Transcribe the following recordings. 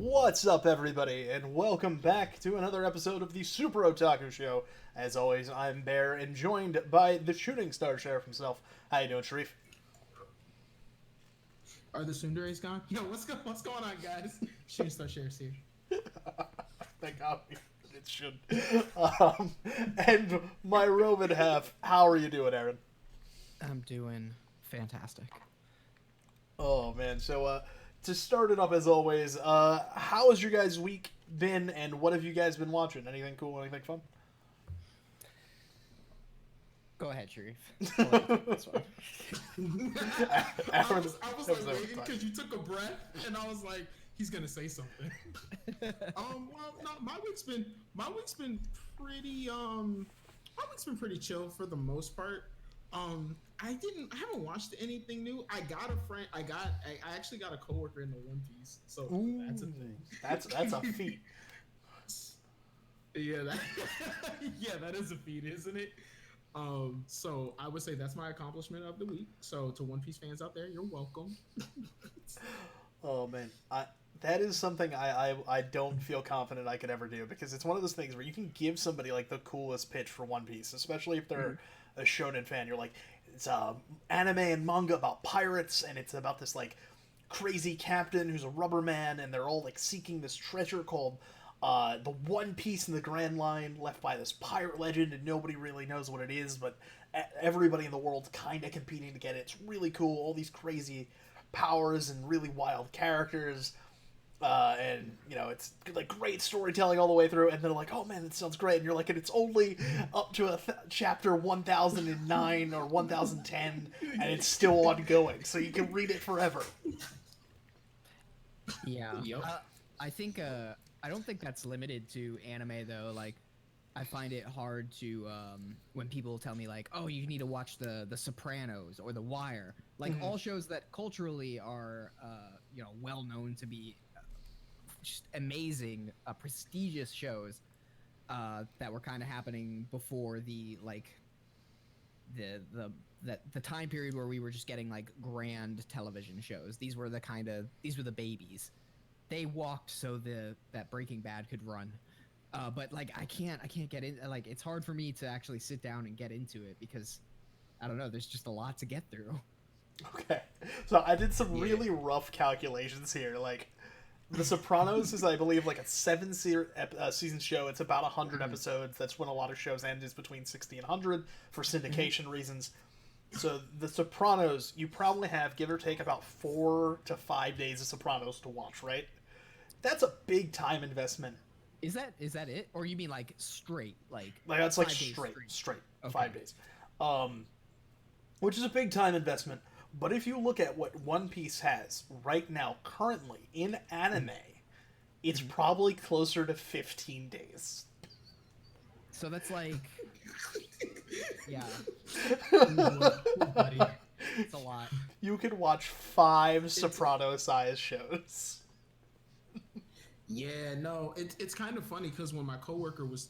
What's up, everybody, and welcome back to another episode of the Super Otaku Show. As always, I'm Bear, and joined by the shooting star sheriff himself. How you doing, Sharif? Are the sundares gone? Yo, what's going on, guys? Shooting Star Sheriff's here. Thank God it should. And my Roman half, how are you doing, Aaron? I'm doing fantastic. Oh, man. So, to start it up, as always, how has your guys' week been, and what have you guys been watching? Anything cool, anything fun? Go ahead, Sharif. I'll let you take this one. I was like waiting because you took a breath, and I was like, he's gonna say something. Well, no, my week's been pretty chill for the most part. I haven't watched anything new. I got a friend. I actually got a coworker in the One Piece, so Ooh, that's a thing. That's a feat. Yeah, that is a feat, isn't it? So I would say that's my accomplishment of the week. So to One Piece fans out there, you're welcome. Oh man, that is something I don't feel confident I could ever do, because it's one of those things where you can give somebody like the coolest pitch for One Piece, especially if they're a shonen fan. You're like, it's anime and manga about pirates, and it's about this like crazy captain who's a rubber man, and they're all like seeking this treasure called the One Piece in the Grand Line, left by this pirate legend, and nobody really knows what it is, but everybody in the world's kind of competing to get it. It's really cool. All these crazy powers and really wild characters, and you know, it's like great storytelling all the way through. And they're like, "Oh man, that sounds great!" And you're like, "And it's only up to chapter 1009 or 1010, and it's still ongoing, so you can read it forever." Yeah. Yep. I think I don't think that's limited to anime though. Like, I find it hard to when people tell me like, "Oh, you need to watch the Sopranos or The Wire," like all shows that culturally are well known to be just amazing, prestigious shows that were kind of happening before the time period where we were just getting like grand television shows. These were the babies. They walked so that Breaking Bad could run. But like I can't get in. Like, it's hard for me to actually sit down and get into it because I don't know. There's just a lot to get through. Okay, so I did some really rough calculations here. Like, The Sopranos is, I believe, like a season show. It's about 100 episodes. That's when a lot of shows end, is between 60 and 100 for syndication reasons. So The Sopranos, you probably have, give or take, about 4 to 5 days of Sopranos to watch, right? That's a big time investment. Is that it? Or you mean like straight? Like That's like 5 days straight, Okay. 5 days. Which is a big time investment. But if you look at what One Piece has right now, currently, in anime, it's probably closer to 15 days. So that's like, yeah, Buddy. it's a lot. You could watch 5 Soprano-sized shows. Yeah, no, it's kind of funny because when my coworker was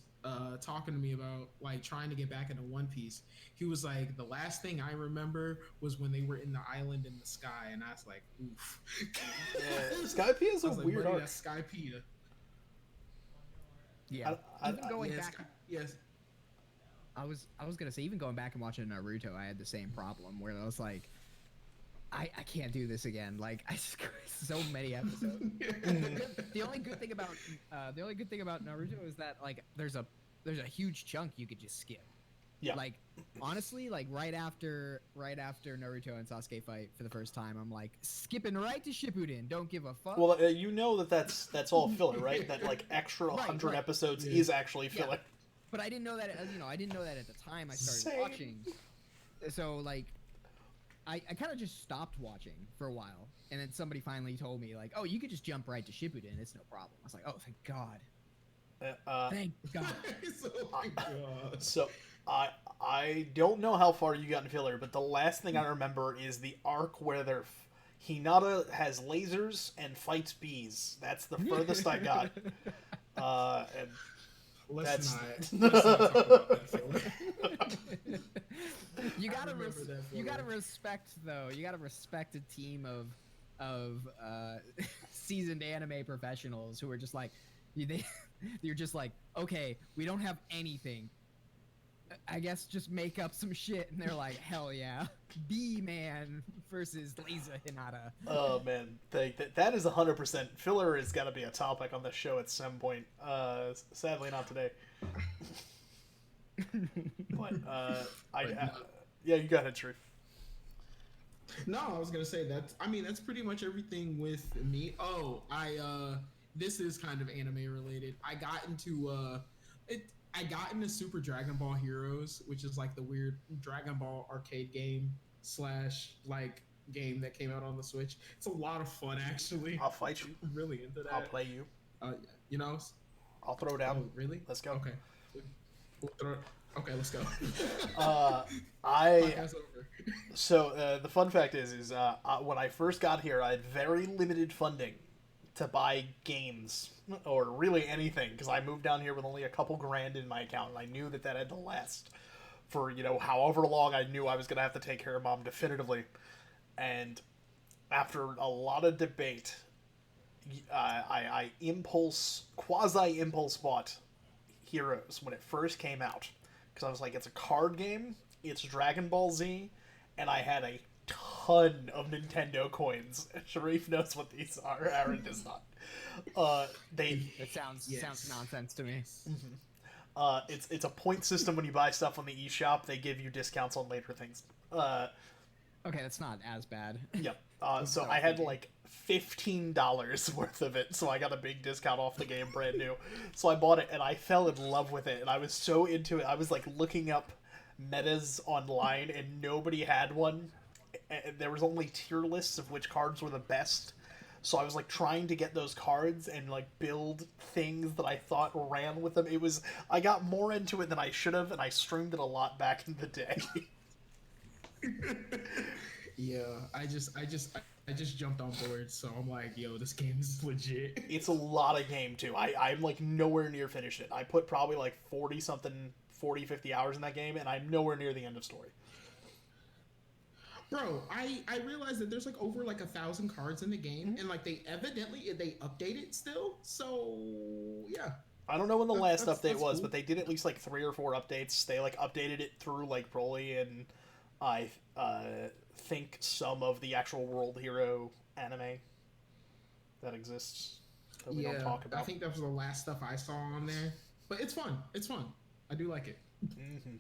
talking to me about like trying to get back into One Piece, he was like, the last thing I remember was when they were in the island in the sky, and I was like, oof. Yeah, Skypiea is a weird buddy, arc. that's Skypiea. Yeah, even going Yes, back. yes. I was gonna say, even going back and watching Naruto, I had the same problem where I was like, I can't do this again. Like, so many episodes. The only good thing about Naruto is that like there's a huge chunk you could just skip. Yeah. Like, honestly, like right after Naruto and Sasuke fight for the first time, I'm like skipping right to Shippuden. Don't give a fuck. Well, you know that's all filler, right? That like extra 100 episodes is actually filler. Yeah. But I didn't know that. I didn't know that at the time I started watching. So like, I kind of just stopped watching for a while, and then somebody finally told me like, "Oh, you could just jump right to Shippuden. It's no problem." I was like, "Oh, thank God, thank God." So I don't know how far you got in filler, but the last thing I remember is the arc where Hinata has lasers and fights bees. That's the furthest I got. And Let's that's not talk about that filler. You gotta respect though. You gotta respect a team of of seasoned anime professionals who are just like, you're just like, okay, we don't have anything. I guess just make up some shit, and they're like, hell yeah, B-Man versus Lisa Hinata. Oh man, that is 100%. Filler has got to be a topic on the show at some point. Sadly, not today. But yeah, you got it, Truth. No, I was gonna say that's pretty much everything with me. Oh, this is kind of anime related. I got into Super Dragon Ball Heroes, which is like the weird Dragon Ball arcade game slash like game that came out on the Switch. It's a lot of fun, actually. I'll fight you. I'm really into that. I'll play you. You know. I'll throw down. Oh, really? Let's go. Okay. Okay, let's go. So the fun fact is when I first got here, I had very limited funding to buy games or really anything because I moved down here with only a couple grand in my account, and I knew that had to last for however long I knew I was gonna have to take care of Mom definitively. And after a lot of debate, I quasi impulse bought Heroes when it first came out because I was like, it's a card game, it's Dragon Ball Z, and I had a ton of Nintendo coins. Sharif knows what these are. Aaron does not. It sounds nonsense to me. Mm-hmm. It's a point system. When you buy stuff on the eShop, they give you discounts on later things. Okay, that's not as bad. Yep. So I had like $15 worth of it, so I got a big discount off the game, brand new. So I bought it, and I fell in love with it, and I was so into it. I was like looking up metas online, and nobody had one. And there was only tier lists of which cards were the best. So I was like trying to get those cards and like build things that I thought ran with them. I got more into it than I should have, and I streamed it a lot back in the day. Yeah, I just jumped on board, so I'm like, yo, this game is legit. It's a lot of game too. I'm like nowhere near finished it. I put probably like 50 hours in that game, and I'm nowhere near the end of story. Bro, I realized that there's like over like 1,000 cards in the game, and like they update it still. So yeah. I don't know when the last update was, cool. but they did at least like 3 or 4 updates. They like updated it through like Broly and I think some of the actual World Hero anime that exists that we don't talk about. I think that was the last stuff I saw on there, but it's fun. It's fun. I do like it. Mm-hmm.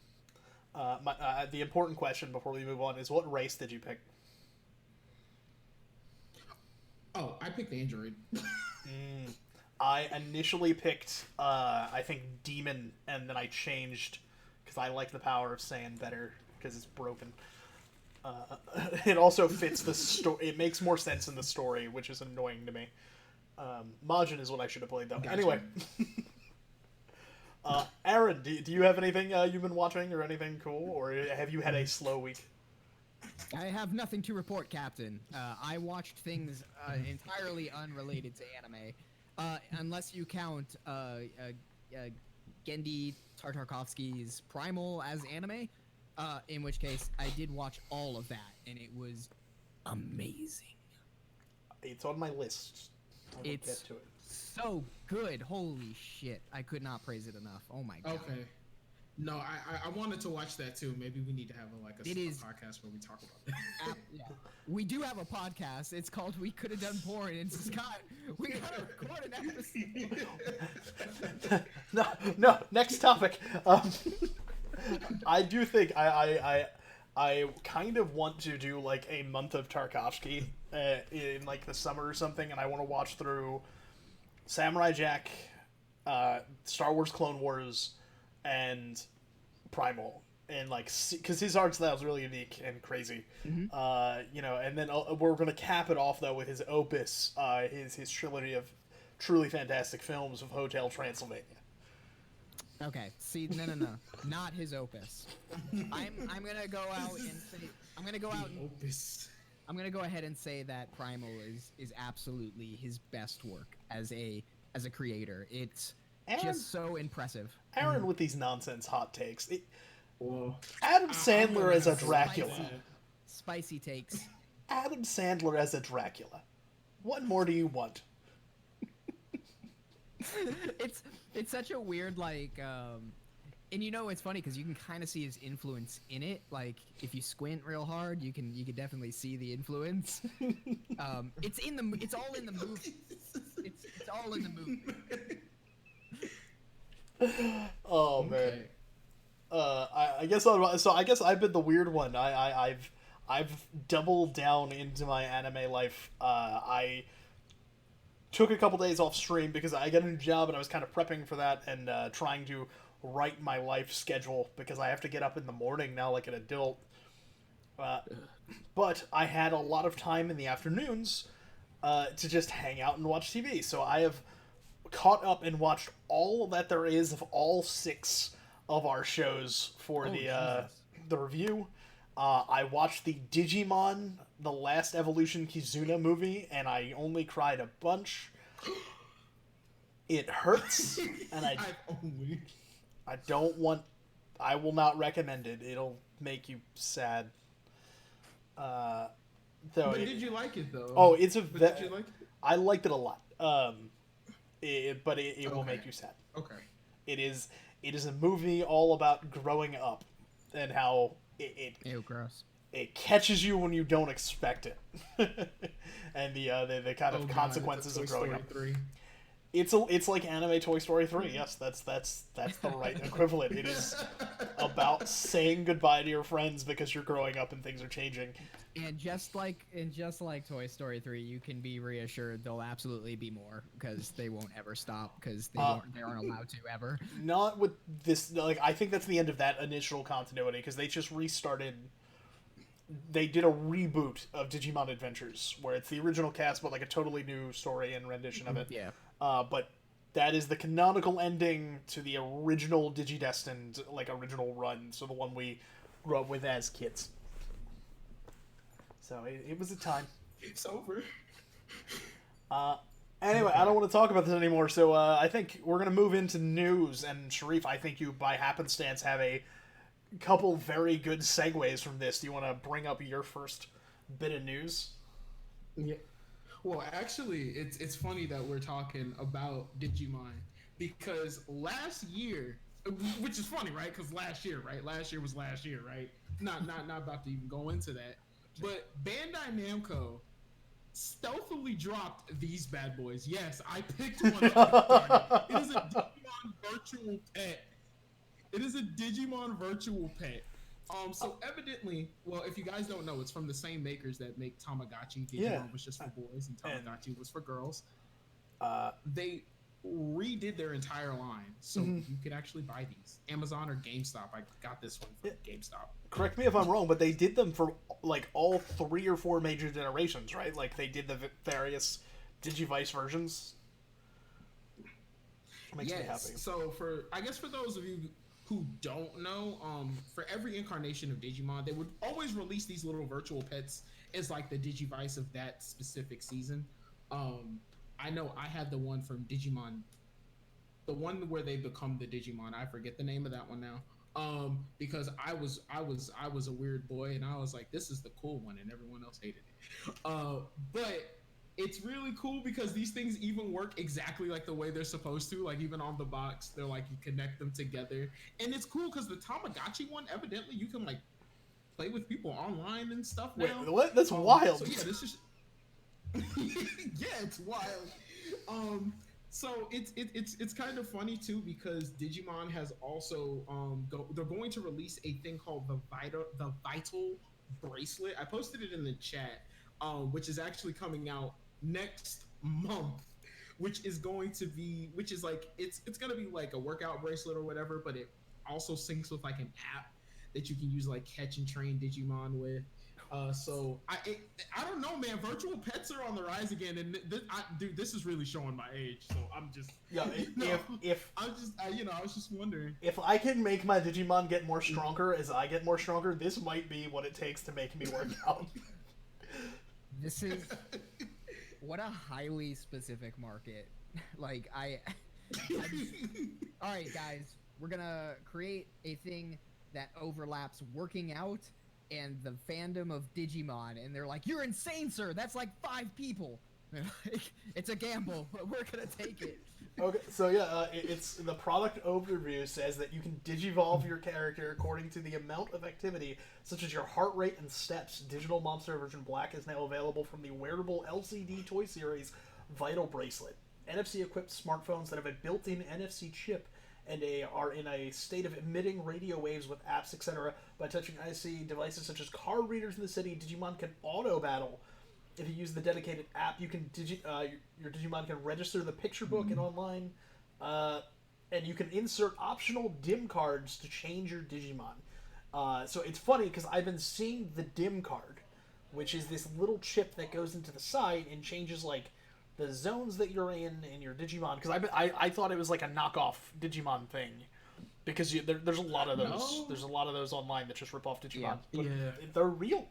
The important question before we move on is, what race did you pick? Oh, I picked Android. I initially picked, I think, Demon, and then I changed because I like the power of Saiyan better because it's broken. It also fits the story. It makes more sense in the story, which is annoying to me. Majin is what I should have played, though. Gotcha. Anyway. Aaron, do you have anything you've been watching or anything cool, or have you had a slow week? I have nothing to report, Captain. I watched things entirely unrelated to anime, unless you count Gendy Tartakovsky's Primal as anime, in which case I did watch all of that, and it was amazing. It's on my list. It's get to it. So good. Holy shit. I could not praise it enough. Oh my god. Okay. No, I wanted to watch that too. Maybe we need to have a podcast where we talk about that. Yeah. We do have a podcast. It's called We Could Have Done Porn, and Scott, we gotta record an episode. No, next topic. I do think I kind of want to do like a month of Tarkovsky in like the summer or something, and I want to watch through Samurai Jack, Star Wars Clone Wars, and Primal, and like because his art style is really unique and crazy. Mm-hmm. And then we're gonna cap it off though with his opus, his trilogy of truly fantastic films of Hotel Transylvania. Okay, see, no, not his opus. I'm gonna go out and say I'm gonna go ahead and say that Primal is absolutely his best work as a creator. It's just so impressive. Aaron with these nonsense hot takes. Adam Sandler as a Dracula. Spicy takes. Adam Sandler as a Dracula. What more do you want? it's such a weird like and you know it's funny because you can kind of see his influence in it. Like if you squint real hard, you can definitely see the influence. It's all in the movie. It's all in the movie. Oh Okay. man. I guess I guess I've been the weird one. I've doubled down into my anime life. I took a couple days off stream because I got a new job and I was kind of prepping for that and trying to write my life schedule because I have to get up in the morning now like an adult. But I had a lot of time in the afternoons to just hang out and watch TV. So I have caught up and watched all that there is of all 6 of our shows for the review. I watched the Digimon The Last Evolution Kizuna movie, and I only cried a bunch. It hurts, and I don't want... I will not recommend it. It'll make you sad. But did you like it, though? Oh, did you like it? I liked it a lot. But it will make you sad. Okay. It is a movie all about growing up and how Ew, gross. it catches you when you don't expect it, and the kind of consequences of growing up. 3. It's like anime Toy Story 3. Yes, that's the right equivalent. It is about saying goodbye to your friends because you're growing up and things are changing. And just like Toy Story 3, you can be reassured there'll absolutely be more because they won't ever stop because they aren't allowed to ever. Not with this. Like I think that's the end of that initial continuity because they just restarted. They did a reboot of Digimon Adventures where it's the original cast but like a totally new story and rendition of it. Yeah. But that is the canonical ending to the original Digidestined like original run. So the one we grew up with as kids. So it was a time. It's over. Anyway, I don't want to talk about this anymore, so I think we're going to move into news. And Sharif, I think you, by happenstance, have a couple very good segues from this. Do you want to bring up your first bit of news? Yeah. Well, actually, it's funny that we're talking about Digimon because last year, which is funny, right? Because last year was last year, right? Not about to even go into that. But Bandai Namco stealthily dropped these bad boys. Yes, I picked one up. It is a Digimon Virtual Pet. It is a Digimon Virtual Pet. So evidently, well, if you guys don't know, it's from the same makers that make Tamagotchi. Digimon was just for boys, and Tamagotchi was for girls. They redid their entire line, so you could actually buy these. Amazon or GameStop. I got this one from GameStop. Correct me if I'm wrong, but they did them for like all 3 or 4 major generations, right? Like they did the various Digivice versions. Makes me happy. So for those of you who don't know, for every incarnation of Digimon, they would always release these little virtual pets as like the Digivice of that specific season. I know I had the one from Digimon, the one where they become the Digimon. I forget the name of that one now. Because I was a weird boy and I was like, this is the cool one, and everyone else hated it. But it's really cool because these things even work exactly like the way they're supposed to. Like even on the box, they're like you connect them together, and it's cool because the Tamagotchi one, evidently you can like play with people online and stuff now. Wait, what? That's wild. So yeah, this is yeah, it's wild. So it's kind of funny too because Digimon has also they're going to release a thing called the Vital bracelet. I posted it in the chat, which is actually coming out next month, which is going to be it's gonna be like a workout bracelet or whatever, but it also syncs with like an app that you can use like catch and train Digimon with. So I don't know, man. Virtual pets are on the rise again, and dude, this is really showing my age. So I'm just I was just wondering if I can make my Digimon get more stronger as I get more stronger, this might be what it takes to make me work out. This is what a highly specific market. Like all right, guys, we're gonna create a thing that overlaps working out and the fandom of Digimon, and they're like, "You're insane, sir. That's like 5 people." Like, it's a gamble, but we're gonna take it. Okay, so yeah, it's the product overview says that you can digivolve your character according to the amount of activity, such as your heart rate and steps. Digital Monster version Black is now available from the wearable LCD toy series Vital Bracelet. NFC-equipped smartphones that have a built-in NFC chip and are in a state of emitting radio waves with apps, etc. By touching IC devices such as card readers in the city, Digimon can auto-battle. If you use the dedicated app, you can your Digimon can register the picture book and online, and you can insert optional dim cards to change your Digimon. So it's funny because I've been seeing the dim card, which is this little chip that goes into the side and changes like the zones that you're in your Digimon. Because I thought it was like a knockoff Digimon thing, because there's a lot of those. No. There's a lot of those online that just rip off Digimon. Yeah. They're real.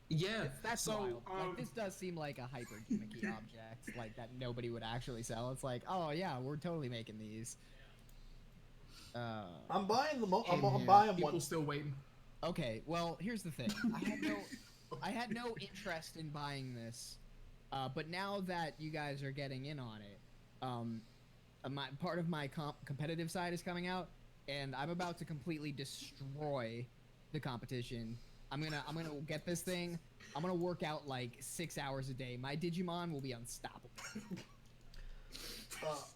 Yeah, That's so wild. Like, this does seem like a hyper gimmicky object, like that nobody would actually sell. It's like, oh yeah, we're totally making these. I'm buying them. I'm yeah, buying people one. still waiting. Okay, well, here's the thing. I had no interest in buying this, but now that you guys are getting in on it, part of my competitive side is coming out, and I'm about to completely destroy the competition. I'm gonna get this thing. I'm gonna work out like 6 hours a day. My Digimon will be unstoppable.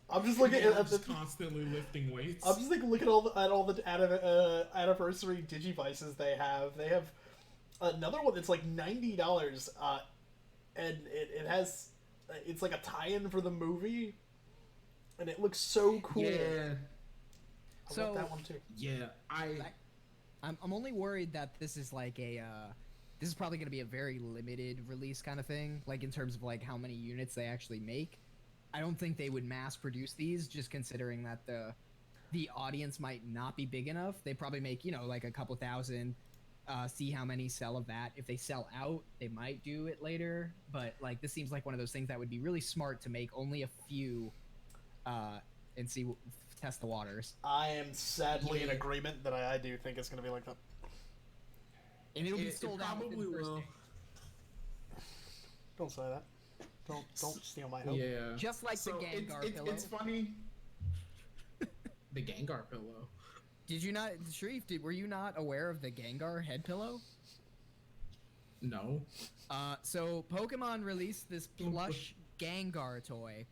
I'm just looking at Just constantly lifting weights. I'm just like looking at all the anniversary Digivices they have. They have another one that's like $90, and it has it's like a tie-in for the movie, and it looks so cool. Yeah. I want that one too. Yeah, I'm only worried that this is like this is probably going to be a very limited release kind of thing, like in terms of like how many units they actually make. I don't think they would mass produce these, just considering that the audience might not be big enough. They probably make, like a couple thousand, see how many sell of that. If they sell out, they might do it later, but like this seems like one of those things that would be really smart to make only a few and test the waters. I am sadly in agreement that I do think it's going to be like that. And it'll be sold out. Probably will. Don't say that. Don't steal my hope. Yeah. Just like the Gengar Pillow. It's funny. The Gengar Pillow. Did you not, Sharif? Were you not aware of the Gengar head pillow? No. So Pokemon released this plush Gengar toy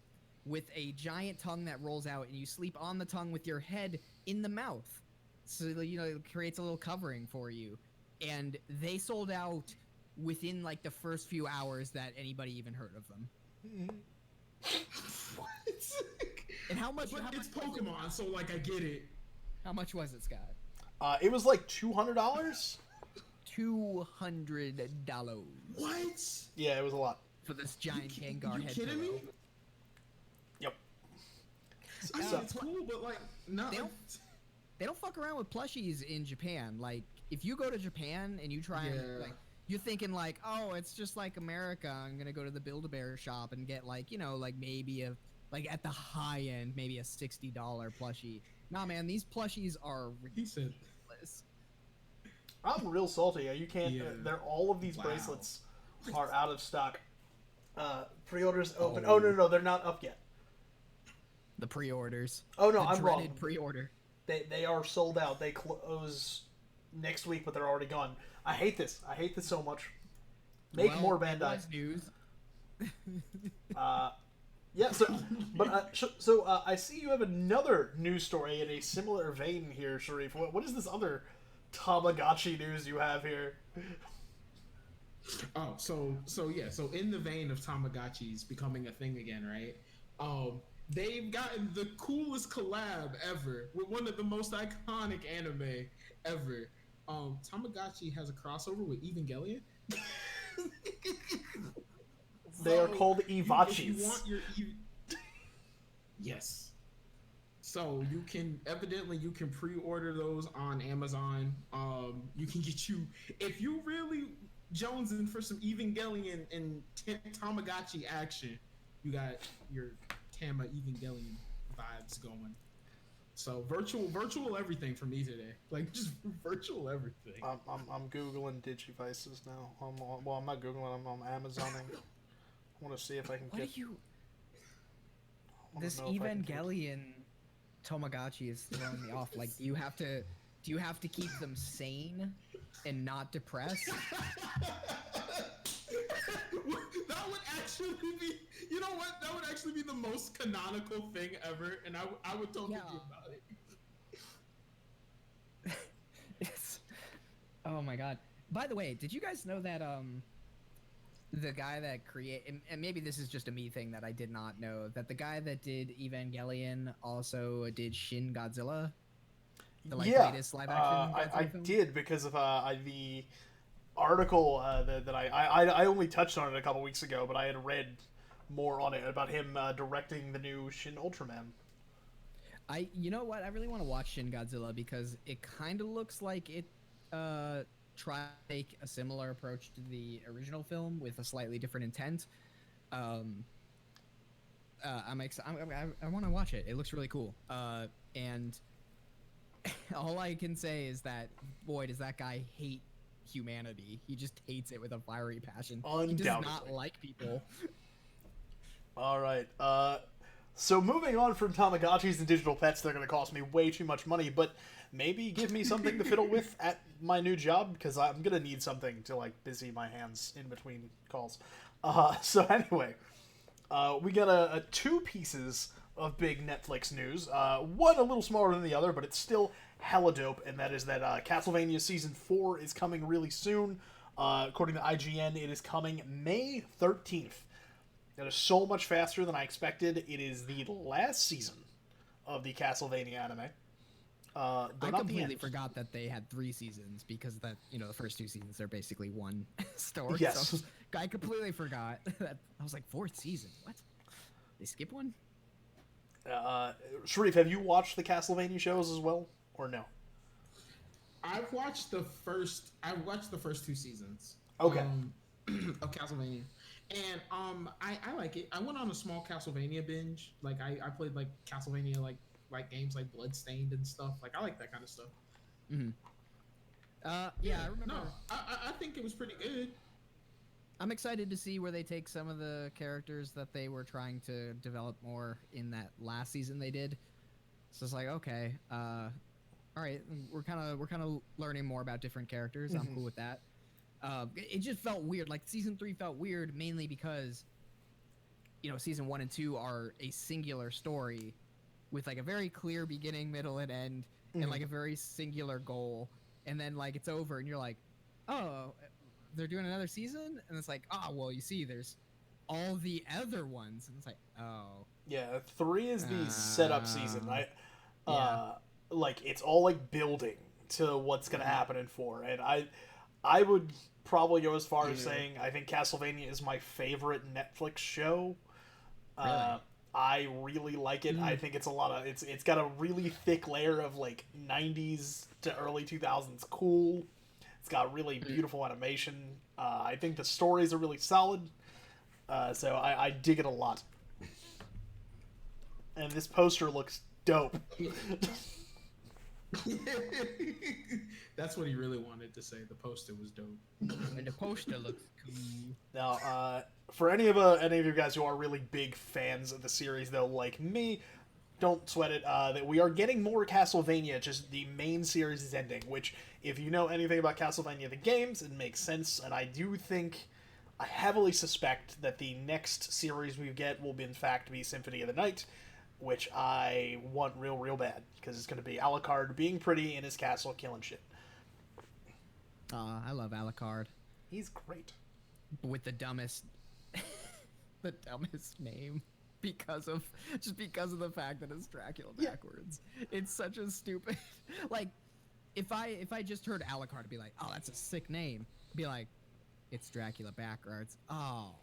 with a giant tongue that rolls out, and you sleep on the tongue with your head in the mouth. So, it creates a little covering for you. And they sold out within, like, the first few hours that anybody even heard of them. What? And how much? But how it's much Pokemon, so, like, I get it. How much was it, Scott? It was like $200. $200. What? Yeah, it was a lot. For this giant Gengar You head kidding pillow. me? Yep. I mean, So- it's cool, but, like, no. They don't fuck around with plushies in Japan. Like, if you go to Japan and you try and, like, you're thinking, like, oh, it's just like America. I'm going to go to the Build-A-Bear shop and get, like, like maybe at the high end, maybe a $60 plushie. Nah, man, these plushies are ridiculous. I'm real salty. You can't. They're all of these Wow. bracelets are out of stock. Pre-orders open. Oh no, they're not up yet. The pre-orders. Oh no, the I'm wrong. dreaded pre-order. They are sold out. They close next week, but they're already gone. I hate this. I hate this so much. Make more Bandai. That's news. Yeah. So, I see you have another news story in a similar vein here, Sharif. What is this other Tamagotchi news you have here? Oh, so in the vein of Tamagotchis becoming a thing again, right? They've gotten the coolest collab ever with one of the most iconic anime ever. Tamagotchi has a crossover with Evangelion. They are called Evachis. If you want your yes. So you can pre-order those on Amazon. You can get if you really jonesing for some Evangelion and Tamagotchi action, you got your Tama Evangelion vibes going. So virtual everything for me today. Like just virtual everything. I'm googling Digivices now. I'm not googling. I'm Amazoning. I want to see if I can What get. are you? I wanna This know if I can get- Evangelion Tamagotchi is throwing me off. Like, do you have to keep them sane and not depressed? That would actually be, you know what? That would actually be the most canonical thing ever, and I would totally be about it. Oh my god. By the way, did you guys know that the guy that and maybe this is just a me thing that I did not know, that the guy that did Evangelion also did Shin Godzilla? The latest live action I film? did because of the article that I only touched on it a couple weeks ago, but I had read more on it about him directing the new Shin Ultraman. You know what? I really want to watch Shin Godzilla because it kind of looks like it try to take a similar approach to the original film with a slightly different intent. I want to watch it. It looks really cool. And all I can say is that, boy, does that guy hate humanity. He just hates it with a fiery passion. He does not like people. All right. So moving on from Tamagotchis and digital pets, they're going to cost me way too much money, but maybe give me something to fiddle with at my new job, because I'm going to need something to, like, busy my hands in between calls. So anyway, we got two pieces of big Netflix news. One a little smaller than the other, but it's still hella dope, and that is that Castlevania Season 4 is coming really soon. According to IGN, it is coming May 13th. That is so much faster than I expected. It is the last season of the Castlevania anime. I completely forgot that they had 3 seasons because the first 2 seasons are basically one story. Yes. So I completely forgot that. I was like, 4th season? What? They skip one? Sharif, have you watched the Castlevania shows as well, or no? I've watched the first 2 seasons. Okay. Of Castlevania. And I like it. I went on a small Castlevania binge. Like I played like Castlevania like games like Bloodstained and stuff. Like I like that kind of stuff. Mm-hmm. Yeah, I remember. No, I think it was pretty good. I'm excited to see where they take some of the characters that they were trying to develop more in that last season they did. So it's like, okay, all right, we're kind of learning more about different characters. I'm cool with that. It just felt weird. Like season 3 felt weird mainly because, season 1 and 2 are a singular story with like a very clear beginning, middle, and end, and like a very singular goal. And then like it's over, and you're like, oh, they're doing another season, and it's like, oh, well, you see, there's all the other ones, and it's like, oh, yeah, 3 is the setup season. Yeah. Like it's all like building to what's gonna happen in 4, and I would probably go as far as saying I think Castlevania is my favorite Netflix show. Really? I really like it. I think it's it's got a really thick layer of like 90s to early 2000s cool. It's got really beautiful animation. I think the stories are really solid. So I dig it a lot. And this poster looks dope. That's what he really wanted to say. The poster was dope. And the poster looks cool. Now, for any of you guys who are really big fans of the series, though, like me, don't sweat it. That we are getting more Castlevania. Just the main series is ending. Which, if you know anything about Castlevania the games, it makes sense. And I heavily suspect that the next series we get will, in fact, be Symphony of the Night, which I want real bad, because it's going to be Alucard being pretty in his castle killing shit. I love Alucard. He's great. With the dumbest name because of the fact that it's Dracula backwards. Yeah. It's such a stupid like if I just heard Alucard, I'd be like, oh, that's a sick name. I'd be like, it's Dracula backwards. Oh,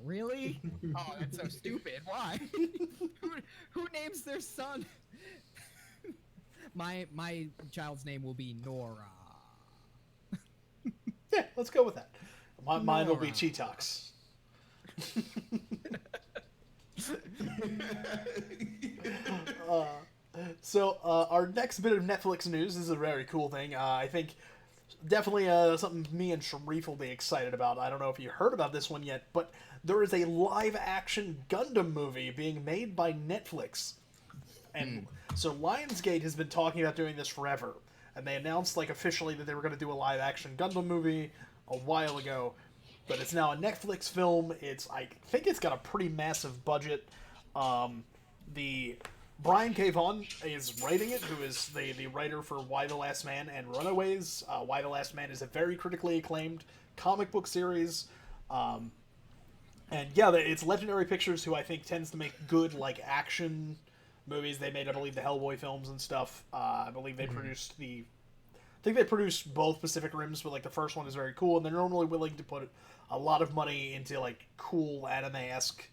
really? Oh, that's so stupid. Why? who names their son? My child's name will be Nora. Yeah, let's go with that. Mine will be Cheetox. So our next bit of Netflix news is a very cool thing. I think definitely something me and Sharif will be excited about. I don't know if you heard about this one yet, but there is a live-action Gundam movie being made by Netflix. And so Lionsgate has been talking about doing this forever. And they announced, like, officially that they were going to do a live-action Gundam movie a while ago. But it's now a Netflix film. I think it's got a pretty massive budget. The Brian K. Vaughan is writing it, who is the writer for Y the Last Man and Runaways. Y the Last Man is a very critically acclaimed comic book series. And yeah, it's Legendary Pictures, who I think tends to make good, like, action movies. They made, I believe, the Hellboy films and stuff. I believe they produced I think they produced both Pacific Rims, but, like, the first one is very cool, and they're normally willing to put a lot of money into, like, cool anime-esque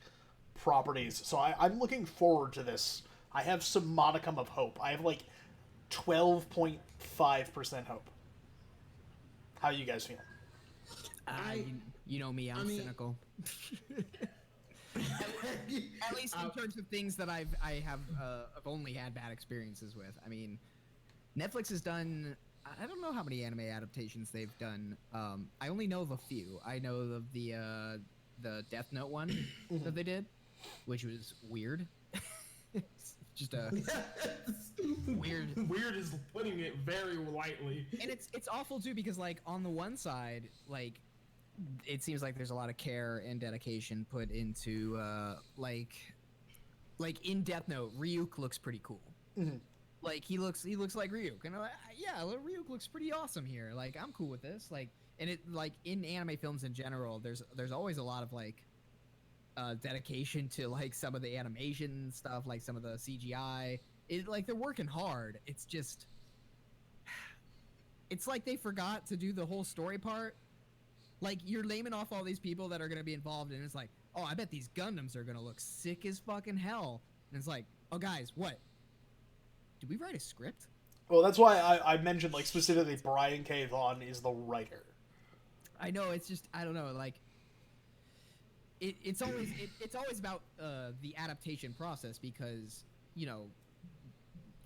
properties. So I'm looking forward to this. I have some modicum of hope. I have, like, 12.5% hope. How you guys feel? You know me, I'm cynical. At least in terms of things that I've only had bad experiences with. I mean, Netflix has done, I don't know how many anime adaptations they've done. I only know of a few. I know of the Death Note one that they did, which was weird. It's just a weird. Weird is putting it very lightly. And it's awful too, because, like, on the one side, like, it seems like there's a lot of care and dedication put into like in Death Note, Ryuk looks pretty cool. Like, he looks like Ryuk, and yeah, Ryuk looks pretty awesome here. Like, I'm cool with this. Like, and it, like, in anime films in general, there's always a lot of, like, dedication to, like, some of the animation stuff, like some of the CGI. Like, they're working hard. It's just, it's like they forgot to do the whole story part. Like, you're naming off all these people that are going to be involved, and it's like, oh, I bet these Gundams are going to look sick as fucking hell. And it's like, oh, guys, what? Did we write a script? Well, that's why I mentioned, like, specifically Brian K. Vaughan is the writer. I know, it's just, I don't know, like, it's always about the adaptation process, because, you know,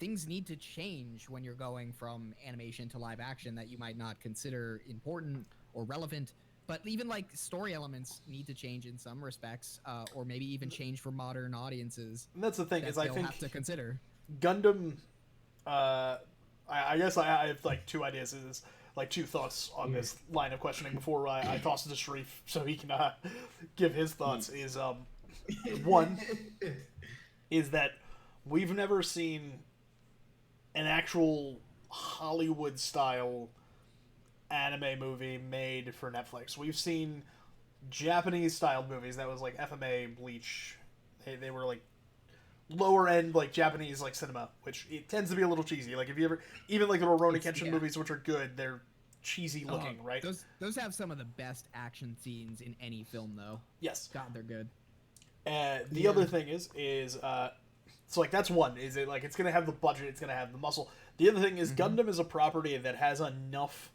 things need to change when you're going from animation to live action that you might not consider important or relevant. But even, like, story elements need to change in some respects, or maybe even change for modern audiences. And that's the thing, is I think have to consider Gundam. I guess I have, like, two ideas. Is like two thoughts on this line of questioning before I toss it to Sharif so he can give his thoughts. Is one is that we've never seen an actual Hollywood style anime movie made for Netflix. We've seen Japanese styled movies that was like FMA, Bleach. They were like lower end, like, Japanese, like, cinema, which it tends to be a little cheesy. Like, if you ever, even like the Rurouni Kenshin movies, which are good, they're cheesy looking, right? Those have some of the best action scenes in any film, though. Yes. God, they're good. The other thing is so, like, that's one. Is it, like, it's gonna have the budget, it's gonna have the muscle. The other thing is Gundam is a property that has enough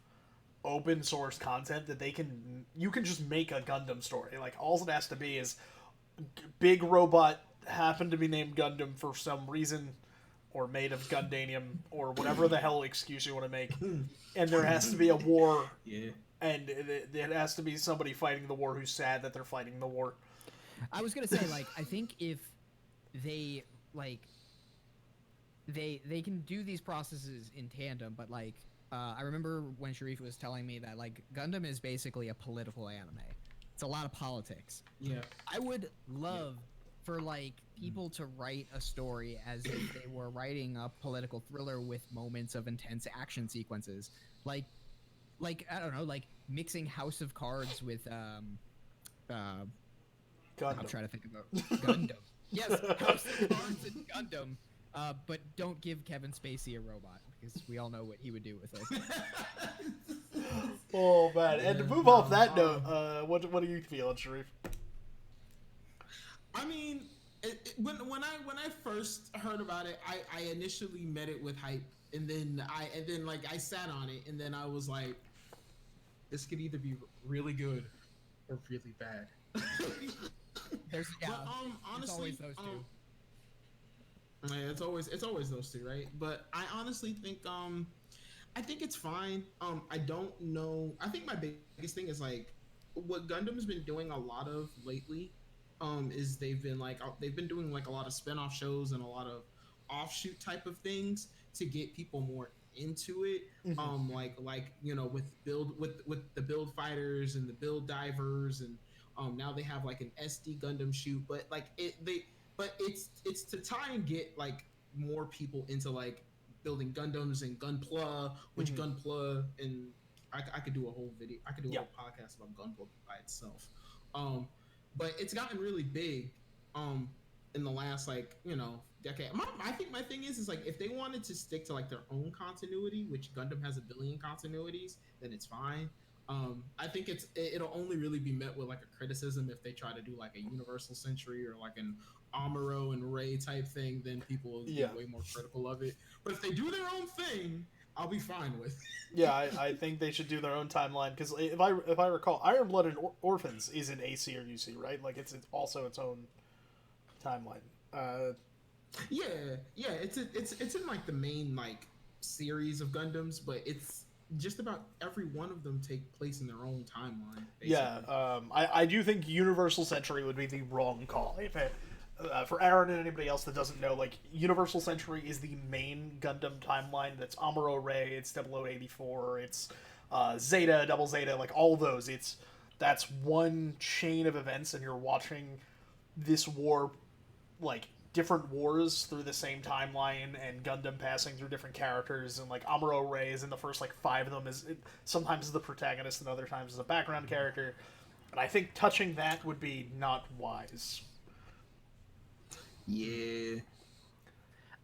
open source content that you can just make a Gundam story. Like, all it has to be is big robot happened to be named Gundam for some reason, or made of Gundanium, or whatever the hell excuse you want to make, and there has to be a war, and it has to be somebody fighting the war who's sad that they're fighting the war. I was gonna say, like, I think if they, like, they can do these processes in tandem, but, like, I remember when Sharif was telling me that, like, Gundam is basically a political anime. It's a lot of politics. Yeah. I would love for, like, people to write a story as if they were writing a political thriller with moments of intense action sequences. Like, I don't know, like, mixing House of Cards with, Gundam. I'm trying to think about Gundam. Yes, House of Cards and Gundam. But don't give Kevin Spacey a robot, because we all know what he would do with it. Oh, man. And to move off that note, what do you feel, Sharif? I mean, when I first heard about it, I initially met it with hype, and then I sat on it, and then I was like, this could either be really good or really bad. There's honestly, it's always those two. It's always those two, right? But I honestly think I think it's fine. I don't know. I think my biggest thing is like what Gundam's been doing a lot of lately. Is they've been doing like a lot of spin-off shows and a lot of offshoot type of things to get people more into it. Mm-hmm. Like with the build fighters and the build divers, and now they have like an SD Gundam shoot, but like it's to try and get like more people into like building Gundams and Gunpla, which Mm-hmm. Gunpla and I could do a whole video, I could do a Yeah. whole podcast about Gunpla by itself. Um, but it's gotten really big um in the last like decade. I think my thing is like if they wanted to stick to like their own continuity, which Gundam has a billion continuities, then it's fine. I think it'll only really be met with like a criticism if they try to do like a universal century or like an Amuro and Ray type thing. Then people will Yeah. be way more critical of it. But if they do their own thing, I'll be fine with. Yeah, I think they should do their own timeline because if I recall, Iron Blood and Orphans is in AC or UC, right? Like it's also its own timeline. Yeah, it's in like the main like series of Gundams, but it's just about every one of them take place in their own timeline. Basically. Yeah, I do think Universal Century would be the wrong call. If it, for Aaron and anybody else that doesn't know, like Universal Century is the main Gundam timeline. That's Amuro Ray, it's 0084, it's Zeta, Double Zeta, like all those. That's one chain of events, and you're watching this war, like different wars through the same timeline, and Gundam passing through different characters, and like Amuro Ray is in the first like 5 of them is sometimes the protagonist and other times as a background character, and I think touching that would be not wise. Yeah,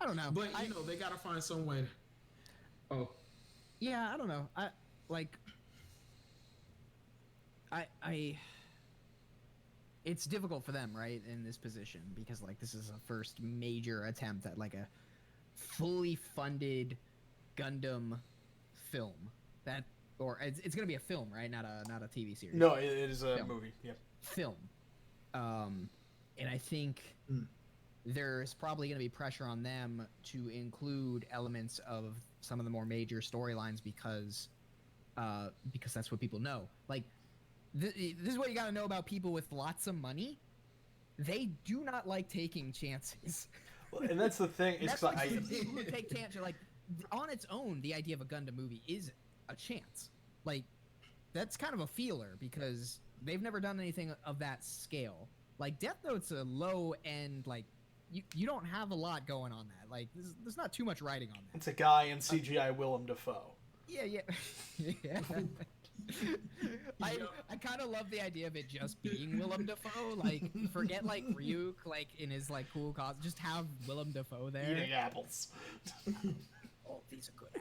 I don't know, but they gotta find some way. Oh, yeah, I don't know. I it's difficult for them, right, in this position because like this is a first major attempt at like a fully funded Gundam film or it's gonna be a film, right? Not a TV series. No, it is a movie. Yep. Film. And I think there's probably gonna be pressure on them to include elements of some of the more major storylines because that's what people know. Like this is what you got to know about people with lots of money. They do not like taking chances. Well, and that's the thing. It's people who take chances. Like on its own, the idea of a Gundam movie is a chance. Like that's kind of a feeler because they've never done anything of that scale. Like Death Note's a low end. Like you don't have a lot going on that. Like there's not too much writing on that. It's a guy in CGI Willem Dafoe. Yeah. Yeah. I kind of love the idea of it just being Willem Dafoe. Like, forget like Ryuk, like in his like cool costume. Just have Willem Dafoe there eating apples. Oh, these are good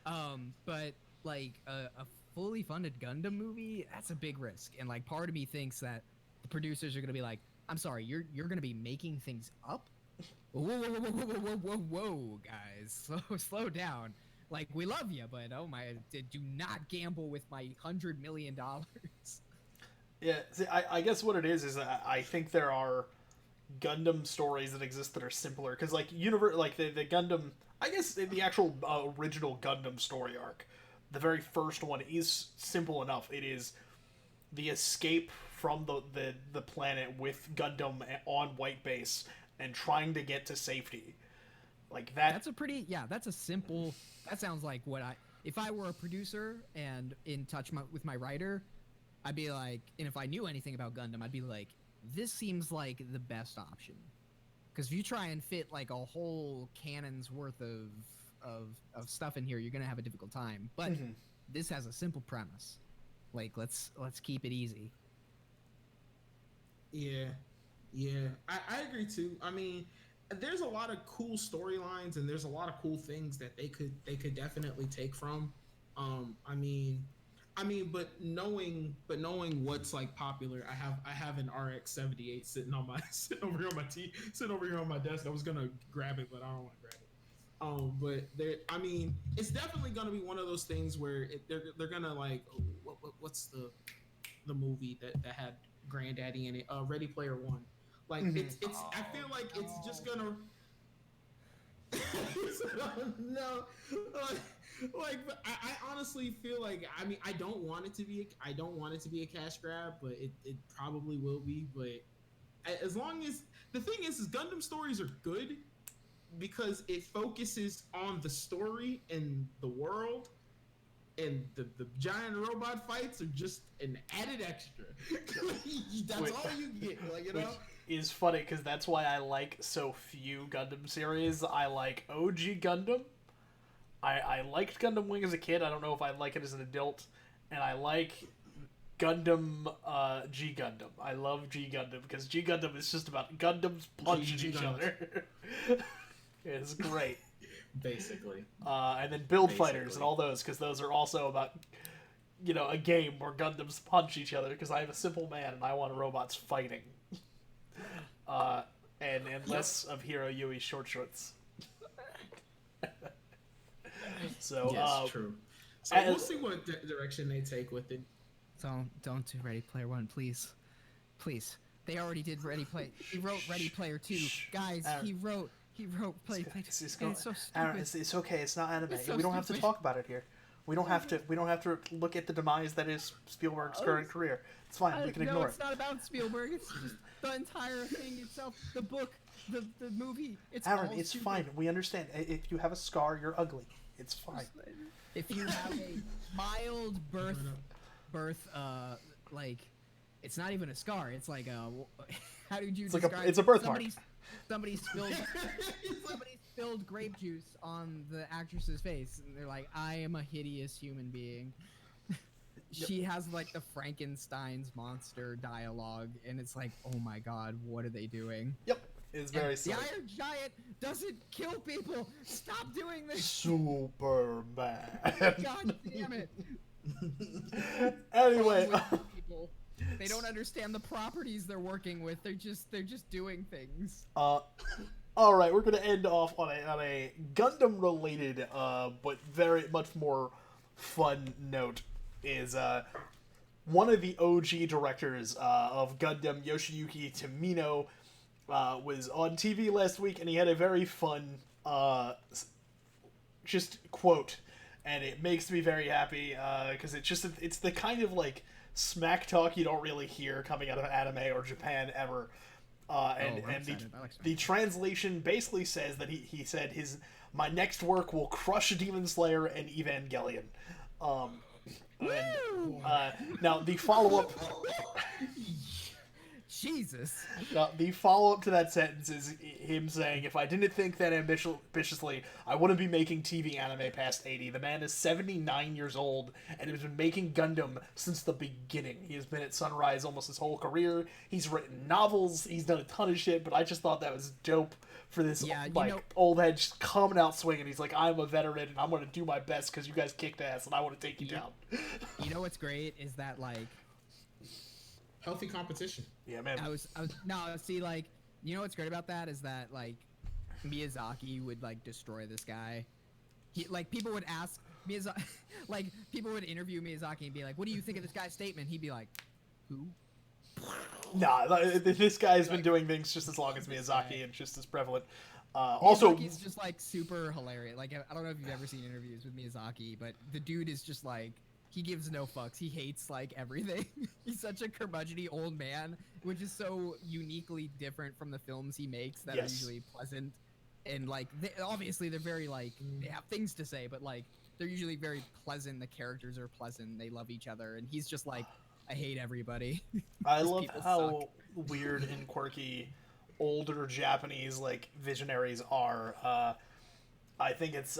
apples. But like a fully funded Gundam movie, that's a big risk. And like, part of me thinks that the producers are gonna be like, "I'm sorry, you're gonna be making things up." Whoa, guys, slow down. Like, we love you, but oh my, do not gamble with my $100 million. Yeah, see, I guess what it is I think there are Gundam stories that exist that are simpler because like the Gundam, I guess the actual original Gundam story arc, the very first one is simple enough. It is the escape from the planet with Gundam on White Base and trying to get to safety. Like that. That's a simple. That sounds like if I were a producer and in touch with my writer, I'd be like, and if I knew anything about Gundam, I'd be like, this seems like the best option. Because if you try and fit like a whole canon's worth of stuff in here, you're gonna have a difficult time. But this has a simple premise. Like let's keep it easy. Yeah, I agree too. I mean, there's a lot of cool storylines and there's a lot of cool things that they could definitely take from. I mean, but knowing what's like popular, I have an RX-78 sitting over here on my desk. I was gonna grab it, but I don't want to grab it. But it's definitely gonna be one of those things where they're gonna like, what's the movie that had Granddaddy in it? Ready Player One. Like it's I feel like it's just gonna No, I honestly feel like, I mean, I don't want it to be a cash grab, but it probably will be. But as long as the thing is Gundam stories are good because it focuses on the story and the world, and the giant robot fights are just an added extra. That's all you get, like, you know. Which is funny because that's why I like so few Gundam series. I like OG Gundam. I liked Gundam Wing as a kid. I don't know if I like it as an adult, and I like Gundam G Gundam. I love G Gundam because G Gundam is just about Gundams punching each other. It's great. Basically. And then Build Fighters and all those, because those are also about, you know, a game where Gundams punch each other, because I'm a simple man and I want robots fighting. And less of Hiro Yui's short shorts. So, yes, true. So we'll see what direction they take with it. So don't do Ready Player One, please. Please. They already did Ready Player. He wrote Ready Player 2. Guys, Aaron. he wrote Play. It's so stupid. Aaron, it's okay. It's not anime. It's so we don't have to stupid. talk about it here. We don't have to look at the demise that is Spielberg's current career. It's fine. We can ignore it's not about Spielberg. It's just the entire thing itself. The book, the movie. It's Aaron, all it's stupid. fine. We understand. If you have a scar, you're ugly. It's fine. If you have a mild birth, like, it's not even a scar. It's like a. How did you describe? It's a birthmark. Somebody spilled grape juice on the actress's face, and they're like, "I am a hideous human being." She has like the Frankenstein's monster dialogue, and it's like, "Oh my god, what are they doing?" Yep, it's very silly. The Iron Giant doesn't kill people. Stop doing this. Superman. God damn it. Anyway. People. They don't understand the properties they're working with. They're just doing things. All right, we're gonna end off on a Gundam related, but very much more fun note. Is one of the OG directors of Gundam, Yoshiyuki Tomino, was on TV last week, and he had a very fun just quote, and it makes me very happy because it's the kind of like smack talk you don't really hear coming out of anime or Japan ever. The translation basically says that he said my next work will crush Demon Slayer and Evangelion. Now the follow-up Jesus. Now, the follow-up to that sentence is him saying, if I didn't think that ambitiously, I wouldn't be making TV anime past 80. The man is 79 years old, and has been making Gundam since the beginning. He has been at Sunrise almost his whole career. He's written novels, he's done a ton of shit, but I just thought that was dope for this, old head just coming out swinging. He's like, I'm a veteran, and I'm going to do my best because you guys kicked ass, and I want to take you down. You know what's great is that, like, healthy competition. Yeah, man. See, like, you know what's great about that is that, like, Miyazaki would, like, destroy this guy. People would ask Miyazaki, like, people would interview Miyazaki and be like, what do you think of this guy's statement? He'd be like, who? Nah, this guy's been doing things just as long as Miyazaki and just as prevalent. Miyazaki's just, like, super hilarious. Like, I don't know if you've ever seen interviews with Miyazaki, but the dude is just, like, he gives no fucks. He hates, like, everything. He's such a curmudgeony old man, which is so uniquely different from the films he makes that are usually pleasant. And, like, obviously they're very, like, they have things to say, but, like, they're usually very pleasant. The characters are pleasant. They love each other. And he's just like, I hate everybody. I love how weird and quirky older Japanese, like, visionaries are. I think it's,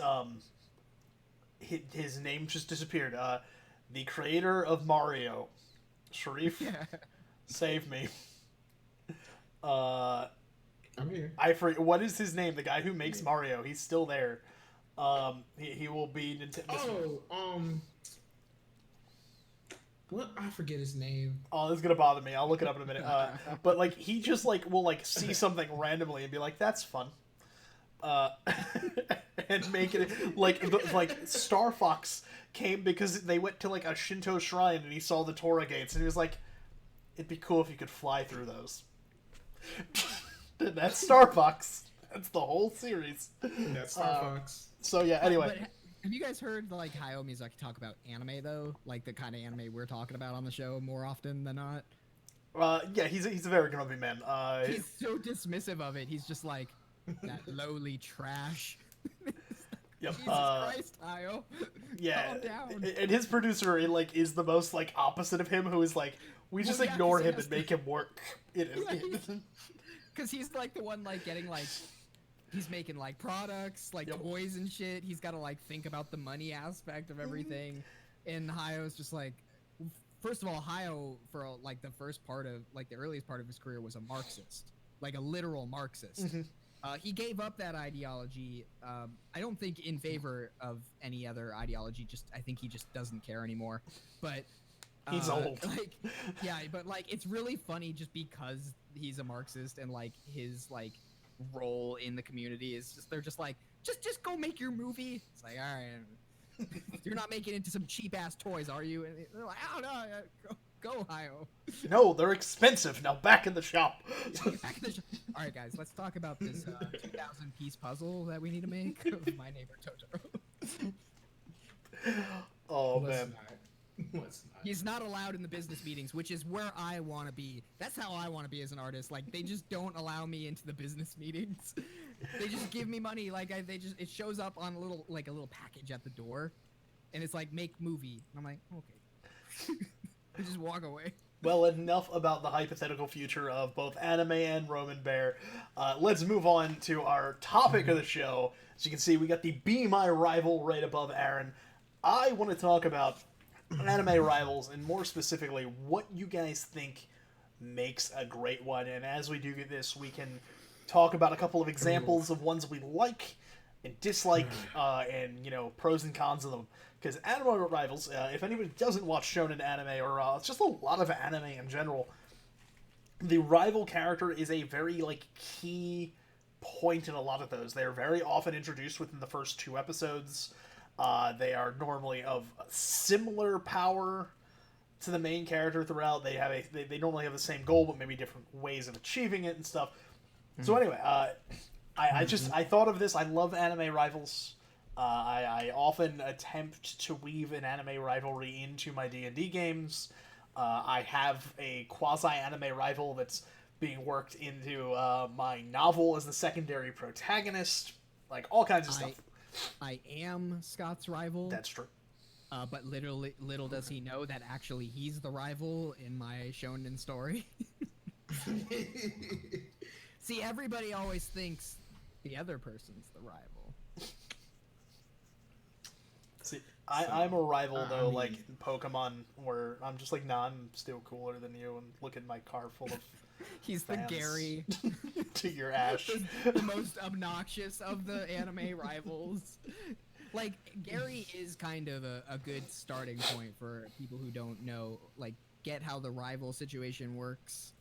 his name just disappeared. The creator of Mario, Sharif, save me. I'm here. I forget what is his name. The guy who makes Mario, he's still there. He will be Nintendo. What? I forget his name. Oh, this is gonna bother me. I'll look it up in a minute. But like he just like will like see something randomly and be like, "That's fun." And make it like Star Fox came because they went to like a Shinto shrine and he saw the Torah gates and he was like, it'd be cool if you could fly through those. That's Star Fox. That's the whole series. That's Star Fox. So yeah. Anyway, But have you guys heard like Hayao Miyazaki talk about anime though? Like the kind of anime we're talking about on the show more often than not. yeah, he's a very grumpy man. He's so dismissive of it. He's just like that lowly trash. Yep. Jesus Christ, Hayao. Yeah, Calm down. and his producer is the most opposite of him, who is we just Well, yeah, ignore 'cause he him has and make him work. Because he's like the one getting he's making products Yep. toys and shit. He's got to think about the money aspect of everything, and Hayao's just first of all, Hayao for the first part of the earliest part of his career was a Marxist, a literal Marxist. He gave up that ideology. I don't think in favor of any other ideology. I think he just doesn't care anymore. But He's old. Yeah, but it's really funny just because he's a Marxist and his role in the community is they're just just go make your movie. It's all right. You're not making it into some cheap ass toys, are you? And they're like, oh no, go Hayao. No, they're expensive. Now back in the shop. All right, guys, let's talk about this 2,000-piece puzzle that we need to make of My Neighbor Totoro. Oh man. He's not allowed in the business meetings, which is where I want to be. That's how I want to be as an artist. They just don't allow me into the business meetings. They just give me money. It shows up on a little package at the door, and it's make movie. And I'm like, okay. I just walk away. Well, enough about the hypothetical future of both anime and Roman Bear. Let's move on to our topic of the show. As you can see, we got the Be My Rival right above Aaron. I want to talk about anime rivals, and more specifically, what you guys think makes a great one. And as we do this, we can talk about a couple of examples of ones we like and dislike, and pros and cons of them. Because anime rivals, if anybody doesn't watch shonen anime or it's just a lot of anime in general, the rival character is a very key point in a lot of those. They are very often introduced within the first 2 episodes. They are normally of similar power to the main character throughout. They normally have the same goal, but maybe different ways of achieving it and stuff. So anyway, I thought of this. I love anime rivals. I often attempt to weave an anime rivalry into my D&D games. I have a quasi-anime rival that's being worked into my novel as the secondary protagonist. All kinds of stuff. I am Scott's rival. That's true. But little does he know that actually he's the rival in my shonen story. See, everybody always thinks the other person's the rival. See, I'm a rival though, in Pokemon, where I'm just nah, I'm still cooler than you, and look at my car full of. He's fans. the Gary. To your Ash. The most obnoxious of the anime rivals. Gary is kind of a good starting point for people who don't know, get how the rival situation works.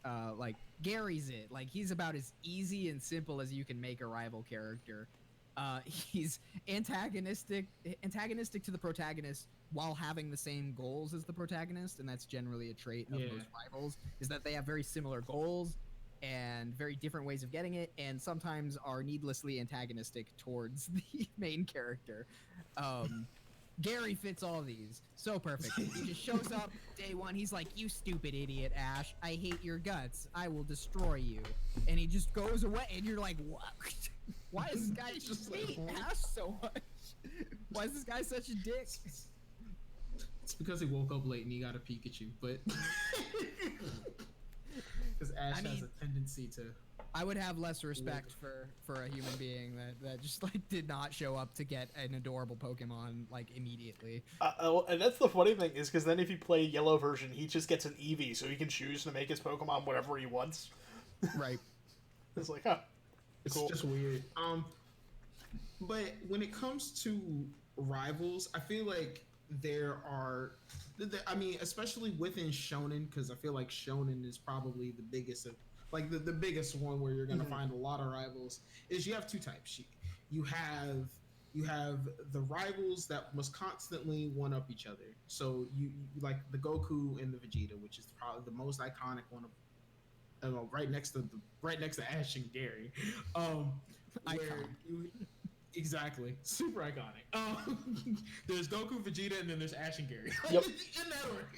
Gary's it. He's about as easy and simple as you can make a rival character. He's antagonistic to the protagonist while having the same goals as the protagonist, and that's generally a trait of most rivals, is that they have very similar goals and very different ways of getting it, and sometimes are needlessly antagonistic towards the main character. Gary fits all these so perfectly. He just shows up day one. He's like, "You stupid idiot, Ash. I hate your guts. I will destroy you." And he just goes away, and you're like, "What? Why is this guy just hate Ash so much? Why is this guy such a dick?" It's because he woke up late and he got a Pikachu, but because Ash has a tendency to. I would have less respect for a human being that just did not show up to get an adorable Pokemon immediately. And that's the funny thing is because then if you play Yellow version, he just gets an Eevee, so he can choose to make his Pokemon whatever he wants. Right. It's cool. It's just weird. But when it comes to rivals, I feel like there are. I mean, especially within shonen, because I feel like shonen is probably the biggest of. The biggest one where you're gonna find a lot of rivals is you have 2 types. You have the rivals that must constantly one up each other. So you like the Goku and the Vegeta, which is probably the most iconic one of right next to Ash and Gary. Exactly, super iconic. There's Goku, Vegeta, and then there's Ash and Gary. Yep. In that order.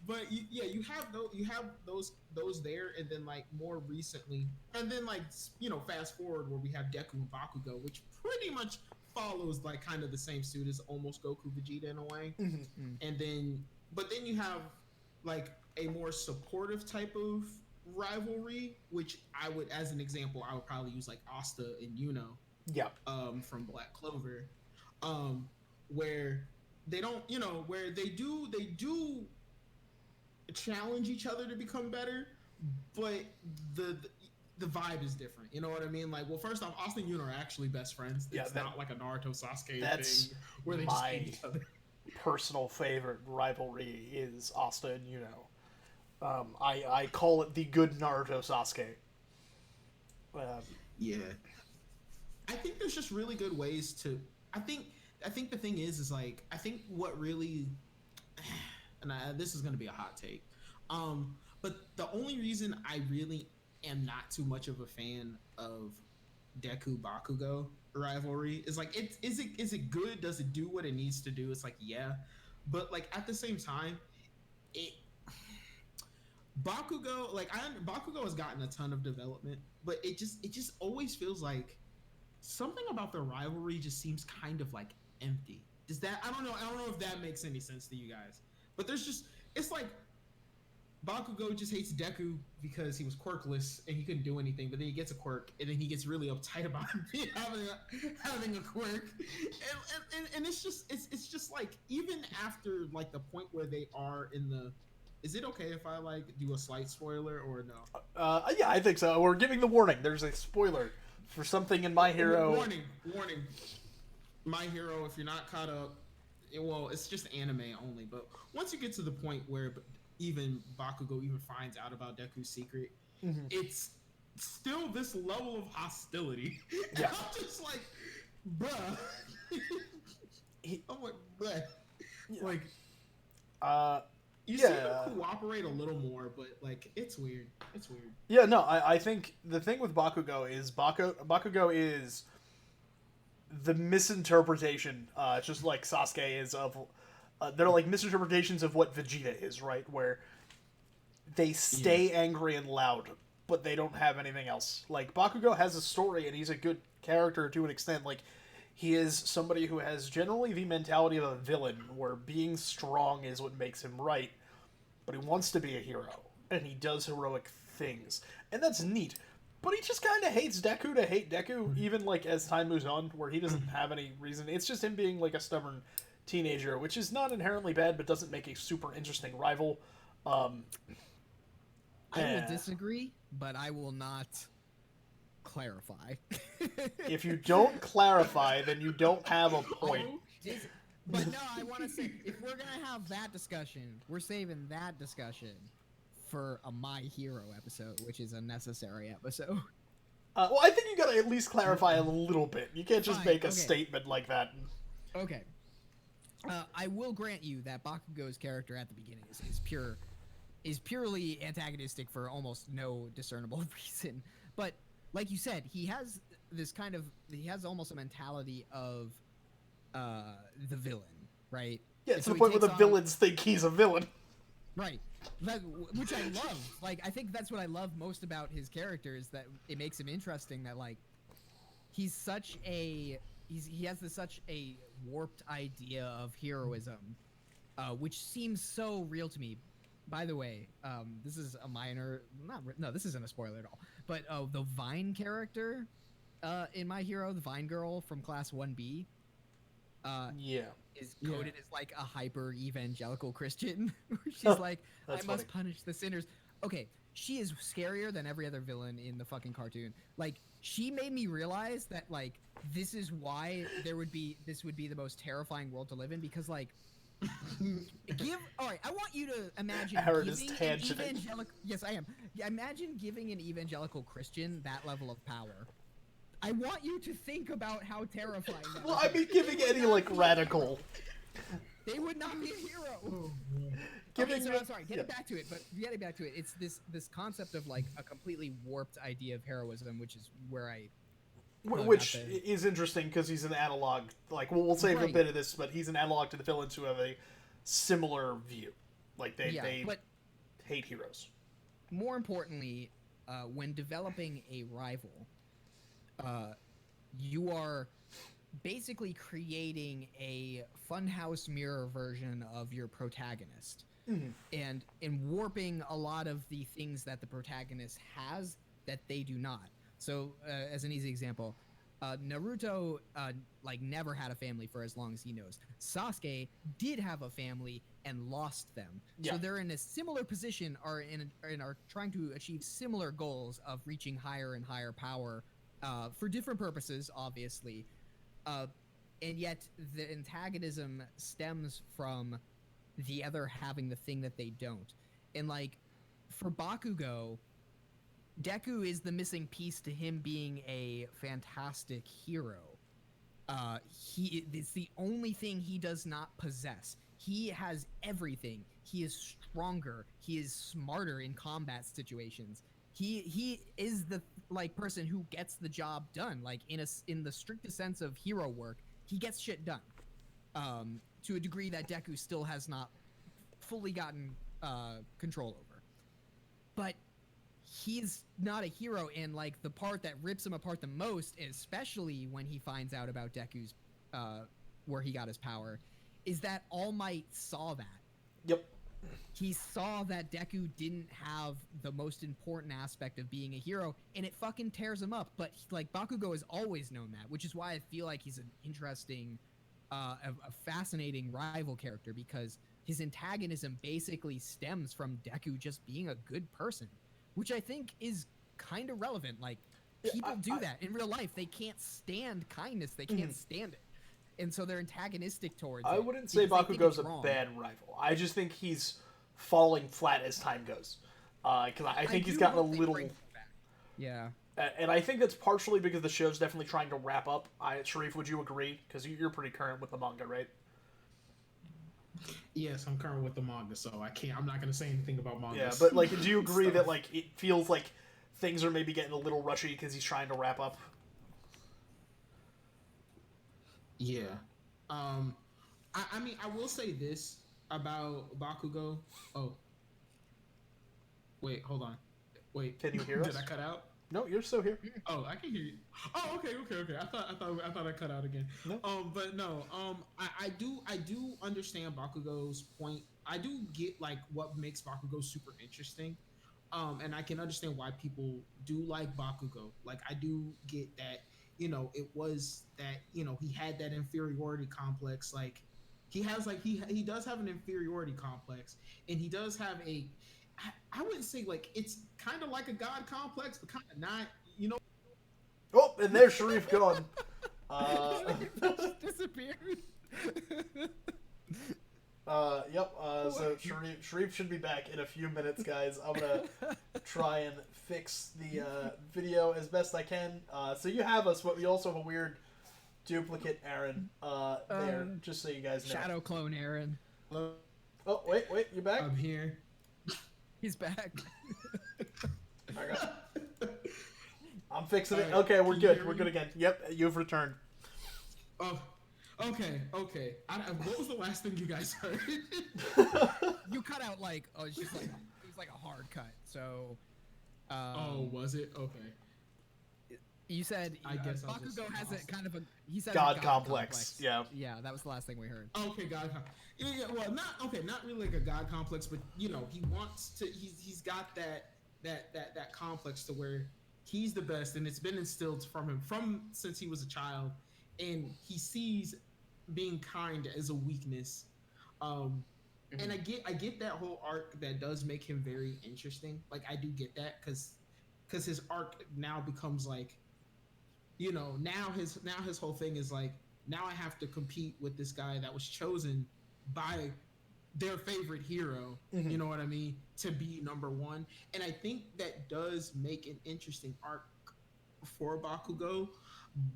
But you have those there, and then like more recently, and then like fast forward where we have Deku and Bakugo, which pretty much follows like kind of the same suit as almost Goku, Vegeta in a way, and then you have like a more supportive type of rivalry, which I would, as an example, I would probably use like Asta and Yuno, from Black Clover, where they don't, where they do challenge each other to become better, but the vibe is different. You know what I mean? Like, well, first off, Asta and Yuno are actually best friends. It's not like a Naruto Sasuke thing where they just hate each other. Personal favorite rivalry is Asta and Yuno. I call it the good Naruto Sasuke. Yeah, I think there's just really good ways to. I think the thing is like, I think what really, and this is gonna be a hot take, but the only reason I really am not too much of a fan of Deku Bakugo rivalry is like, is it good? Does it do what it needs to do? It's like, yeah, but like at the same time, Bakugo, like Bakugo has gotten a ton of development, but it just always feels like something about the rivalry just seems kind of like empty. I don't know if that makes any sense to you guys, but it's like Bakugo just hates Deku because he was quirkless and he couldn't do anything, but then he gets a quirk and then he gets really uptight about having a quirk, and it's just like, even after like the point where they are in the. Is it okay if I like do a slight spoiler or no? Yeah, I think so. We're giving the warning. There's a spoiler for something in My Hero. Warning. My Hero, if you're not caught up, it's just anime only. But once you get to the point where even Bakugo even finds out about Deku's secret, it's still this level of hostility. Yeah. I'm just like, bruh. I'm like, bruh. Yeah. Like, you see them cooperate a little more, but like, it's weird. Yeah, no, I think the thing with Bakugo is Bakugo is the misinterpretation, just like Sasuke is of. They're like misinterpretations of what Vegeta is, right? Where they stay angry and loud, but they don't have anything else. Like, Bakugo has a story, and he's a good character to an extent. Like, he is somebody who has generally the mentality of a villain, where being strong is what makes him right, but he wants to be a hero, and he does heroic things. And that's neat. But he just kind of hates Deku to hate Deku, even, like, as time moves on, where he doesn't have any reason. It's just him being, like, a stubborn teenager, which is not inherently bad, but doesn't make a super interesting rival. I will disagree, but I will not clarify. If you don't clarify, then you don't have a point. But no, I want to say, if we're gonna have that discussion, we're saving that discussion for a My Hero episode, which is a necessary episode. Well, I think you gotta at least clarify a little bit. You can't just make a statement like that. Okay. I will grant you that Bakugo's character at the beginning is purely antagonistic for almost no discernible reason. But like you said, he has almost a mentality of the villain, right? Yeah, to the point where the villains think he's a villain. Right. Which I love. Like, I think that's what I love most about his character, is that it makes him interesting, that like he has such a warped idea of heroism, which seems so real to me. By the way, this is a minor, this isn't a spoiler at all, but the Vine character in My Hero, the Vine girl from Class 1B, is coded as like a hyper evangelical Christian. She's like, I must punish the sinners. Okay, she is scarier than every other villain in the fucking cartoon. Like, she made me realize that like this is why this would be the most terrifying world to live in, because like I want you to imagine yes, I am. Imagine giving an evangelical Christian that level of power. I want you to think about how terrifying that I mean, giving any like radical, they would not be a hero. giving. So I'm sorry. Getting back to it, it's this concept of like a completely warped idea of heroism, which is where which is interesting because he's an analog. Like, we'll save a bit of this, but he's an analog to the villains who have a similar view. Like they hate heroes. More importantly, when developing a rival, you are basically creating a funhouse mirror version of your protagonist, and warping a lot of the things that the protagonist has that they do not. So, as an easy example, Naruto like never had a family for as long as he knows. Sasuke did have a family and lost them. So they're in a similar position, are trying to achieve similar goals of reaching higher and higher power for different purposes, obviously. And yet the antagonism stems from the other having the thing that they don't. And like for Bakugo, Deku is the missing piece to him being a fantastic hero. It's the only thing he does not possess. He has everything. He is stronger. He is smarter in combat situations. He is the like person who gets the job done. Like in the strictest sense of hero work, he gets shit done. To a degree that Deku still has not fully gotten control over. But he's not a hero, and like the part that rips him apart the most, especially when he finds out about Deku's where he got his power, is that All Might saw that. Yep. He saw that Deku didn't have the most important aspect of being a hero, and it fucking tears him up. But like Bakugo has always known that, which is why I feel like he's an interesting, a fascinating rival character, because his antagonism basically stems from Deku just being a good person, which I think is kind of relevant. Like, people do that in real life. They can't stand kindness. They can't stand it. And so they're antagonistic towards it. I wouldn't say Bakugo's a bad rival. I just think he's falling flat as time goes. Because I think he's gotten a little... Yeah. And I think that's partially because the show's definitely trying to wrap up. Sharif, would you agree? Because you're pretty current with the manga, right? Yes, I'm current with the manga, so I'm not going to say anything about manga. Yeah, but like, do you agree that like it feels like things are maybe getting a little rushy because he's trying to wrap up? Yeah. I mean, I will say this about Bakugo. Oh. Wait, hold on. Wait. Can you hear us? Did I cut out? No, you're still here. Oh, I can hear you. Oh, okay. I thought I cut out again. No. But no. I do understand Bakugo's point. I do get like what makes Bakugo super interesting. And I can understand why people do like Bakugo. Like, I do get that, it was that, he had that inferiority complex. Like, he has like, he does have an inferiority complex, and he does have I wouldn't say like it's kind of like a god complex, but kind of not, Oh, and there's Sharif gone. Just disappeared. Yep. So Sharif should be back in a few minutes, guys. I'm gonna try and fix the video as best I can. So you have us, but we also have a weird duplicate Aaron there, just so you guys know. Shadow clone Aaron. Oh, wait, you're back? I'm here. He's back. I'm fixing it. Okay, we're good. We're good again. Yep, you've returned. Oh, okay. What was the last thing you guys heard? You cut out like, it's just like, it was like a hard cut. So. Was it? Okay. You said I guess Bakugo has a kind of a God complex. Yeah. Yeah, that was the last thing we heard. Okay, God. Yeah, well, not really like a God complex, but he wants to. He's got that complex to where he's the best, and it's been instilled from him since he was a child, and he sees being kind as a weakness. And I get that whole arc that does make him very interesting. Like, I do get that because his arc now becomes like, now his whole thing is like, now I have to compete with this guy that was chosen by their favorite hero, you know what I mean, to be number one. And I think that does make an interesting arc for Bakugo,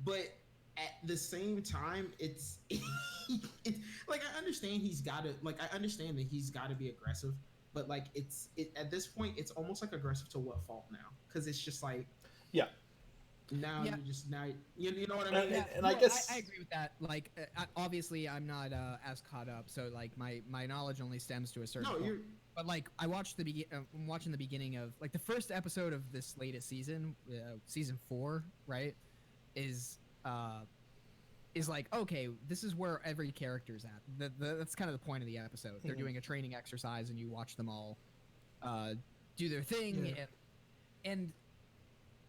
but at the same time, it's like I understand he's got to like I understand that he's got to be aggressive, but like at this point it's almost like aggressive to what fault now? Because it's just like Yeah. now Yeah. you just now you know what I mean? Yeah, And no, I guess I agree with that. Like, obviously, I'm not as caught up, so like my knowledge only stems to a certain No, point. you're But like, I'm watching the beginning of like the first episode of this latest season, season 4, right? Is uh is like, okay, this is where every character's at. That's kind of the point of the episode. They're doing a training exercise, and you watch them all do their thing, Yeah. and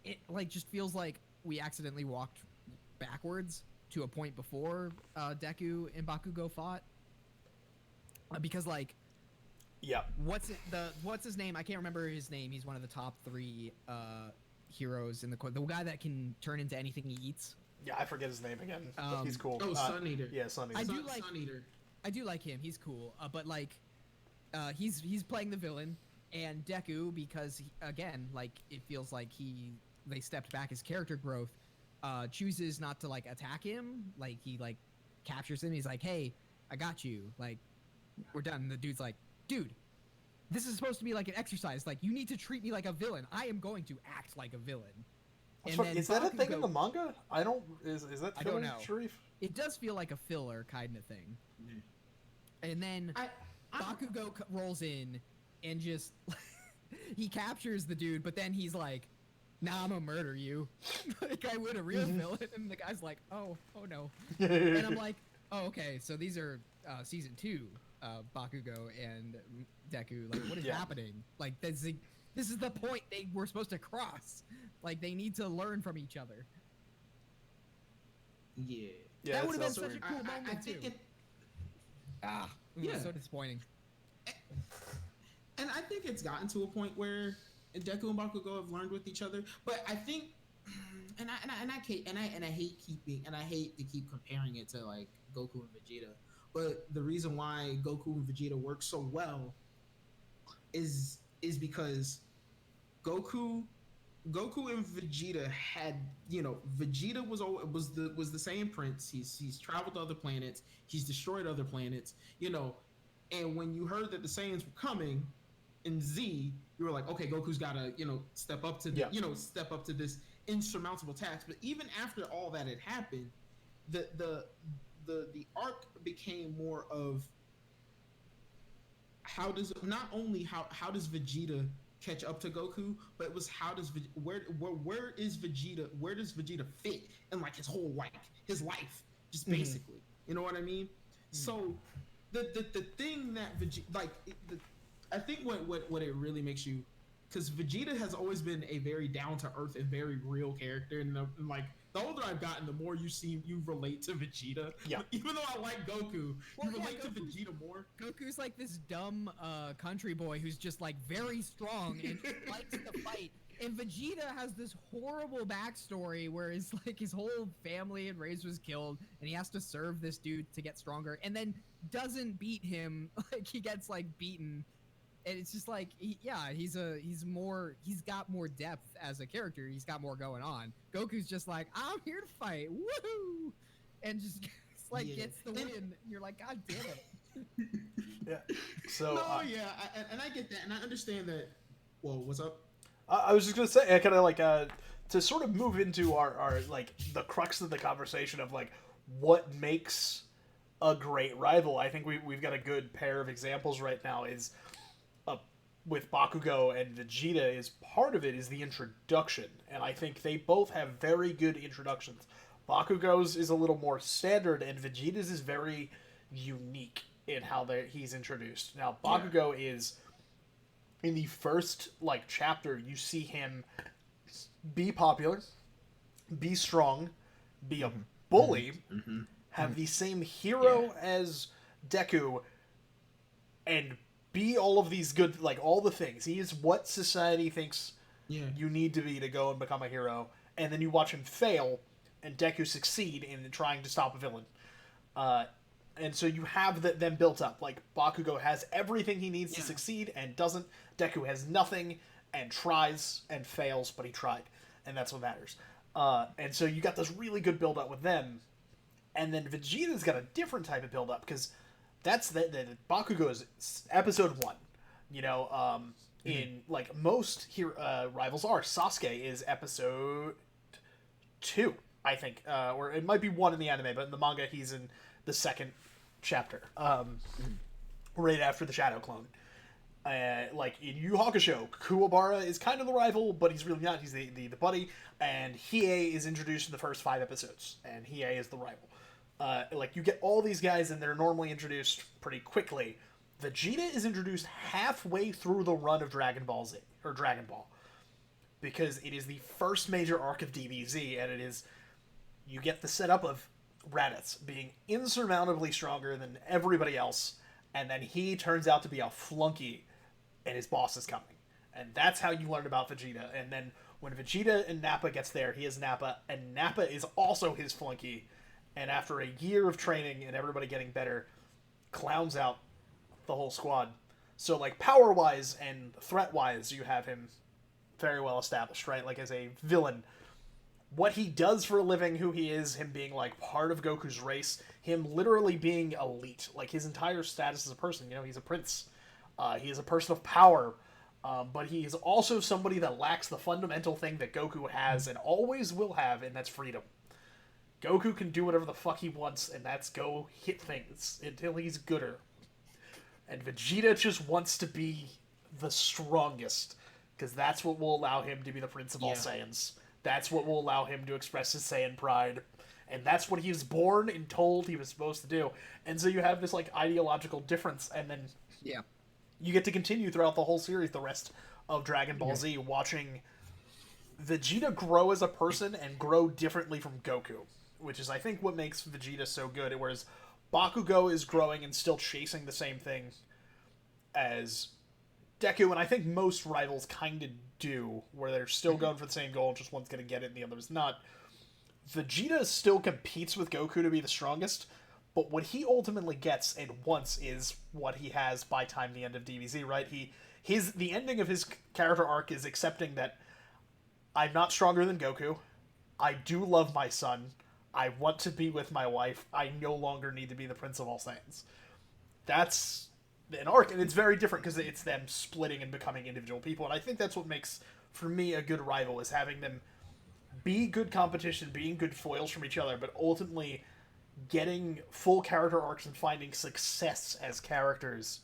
it like just feels like we accidentally walked backwards to a point before Deku and Bakugo fought, because like yeah. what's his name? I can't remember his name. He's one of the top 3 heroes in the guy that can turn into anything he eats. Yeah, I forget his name again. But he's cool. Oh, Sun Eater. Yeah, Sun Eater. Sun Eater. I do like him. He's cool. But like, he's playing the villain, and Deku, because again, like it feels like they stepped back his character growth, chooses not to like attack him. Like he like captures him. He's like, "Hey, I got you. Like, we're done." And the dude's like, "Dude, this is supposed to be like an exercise. Like, you need to treat me like a villain. I am going to act like a villain." Is that a thing in the manga? I don't. Is that I don't filler, know. Sharif? It does feel like a filler kind of thing. And then Bakugo rolls in and just he captures the dude, but then he's like, "Nah, I'm gonna murder you." Like I would a real villain, and the guy's like, "Oh no," and I'm like, "Oh, okay, so these are season 2, Bakugo and Deku. Like, what is happening? Like, this is the point they were supposed to cross. Like, they need to learn from each other." Yeah. That would have been so such a cool moment I think too. It was so disappointing. And I think it's gotten to a point where Deku and Bakugo have learned with each other. But I think, and I hate to keep comparing it to like Goku and Vegeta. But the reason why Goku and Vegeta work so well is because Goku and Vegeta had, Vegeta was the same prince. He's traveled to other planets. He's destroyed other planets. And when you heard that the Saiyans were coming in Z, you were like, okay, Goku's got to step up to this insurmountable task. But even after all that had happened, the arc became more of how does Vegeta catch up to Goku, but it was where does Vegeta fit in like his whole his life, just basically. You know what I mean? So the thing that Vegeta I think what it really makes you, because Vegeta has always been a very down to earth and very real character, and like the older I've gotten, the more you relate to Vegeta. Yeah. Even though I like Goku, you relate to Vegeta more. Goku's like this dumb country boy who's just like very strong and likes to fight. And Vegeta has this horrible backstory where his whole family and race was killed, and he has to serve this dude to get stronger, and then doesn't beat him. Like he gets like beaten, and it's just like he's got more depth as a character. He's got more going on. Goku's just like, I'm here to fight, woohoo, and just gets the win. You're like, God damn it. Yeah. So. And I get that, and I understand that. Whoa, what's up? I was just gonna say, I kind of like to sort of move into our like the crux of the conversation of like what makes a great rival. I think we've got a good pair of examples right now. Is with Bakugo and Vegeta, is part of it is the introduction, and I think they both have very good introductions. Bakugo's is a little more standard, and Vegeta's is very unique in how he's introduced. Now Bakugo is. In the first chapter, you see him be popular, be strong, be a bully, have the same hero as Deku, and be all of these good, all the things. He is what society thinks you need to be to go and become a hero. And then you watch him fail, and Deku succeed in trying to stop a villain. And so you have them built up. Like, Bakugo has everything he needs to succeed and doesn't. Deku has nothing and tries and fails, but he tried. And that's what matters. And so you got this really good build up with them, and then Vegeta's got a different type of build up because that's the Bakugo is episode 1. You know, in like most rivals are, Sasuke is episode 2, I think, or it might be 1 in the anime, but in the manga he's in the 2nd chapter, right after the Shadow Clone. Like in Yu Hakusho, Kuwabara is kind of the rival, but he's really not. He's the buddy, and Hiei is introduced in the first 5 episodes, and Hiei is the rival. Like you get all these guys, and they're normally introduced pretty quickly. Vegeta is introduced halfway through the run of Dragon Ball Z or Dragon Ball, because it is the first major arc of DBZ, and it is you get the setup of Raditz being insurmountably stronger than everybody else, and then he turns out to be a flunky, and his boss is coming, and that's how you learn about Vegeta. And then when Vegeta and Nappa gets there, he is Nappa, and Nappa is also his flunky, and after a year of training and everybody getting better, clowns out the whole squad. So like power wise and threat wise, you have him very well established, right? Like as a villain, what he does for a living, who he is, him being like part of Goku's race, him literally being elite, like his entire status as a person. You know, he's a prince, he is a person of power, but he is also somebody that lacks the fundamental thing that Goku has and always will have, and that's freedom. Goku can do whatever the fuck he wants, and that's go hit things until he's gooder. And Vegeta just wants to be the strongest, because that's what will allow him to be the Prince of all Saiyans. That's what will allow him to express his Saiyan pride. And that's what he was born and told he was supposed to do. And so you have this, like, ideological difference, and then you get to continue throughout the whole series, the rest of Dragon Ball Z, watching Vegeta grow as a person and grow differently from Goku, which is, I think, what makes Vegeta so good, whereas Bakugo is growing and still chasing the same thing as Deku, and I think most rivals kind of do, where they're still going for the same goal, just one's going to get it and the other's not. Vegeta still competes with Goku to be the strongest, but what he ultimately gets and wants is what he has by time the end of DBZ, right? The ending of his character arc is accepting that I'm not stronger than Goku, I do love my son, I want to be with my wife, I no longer need to be the Prince of all Saiyans. That's an arc, and it's very different because it's them splitting and becoming individual people, and I think that's what makes, for me, a good rival, is having them be good competition, being good foils from each other, but ultimately getting full character arcs and finding success as characters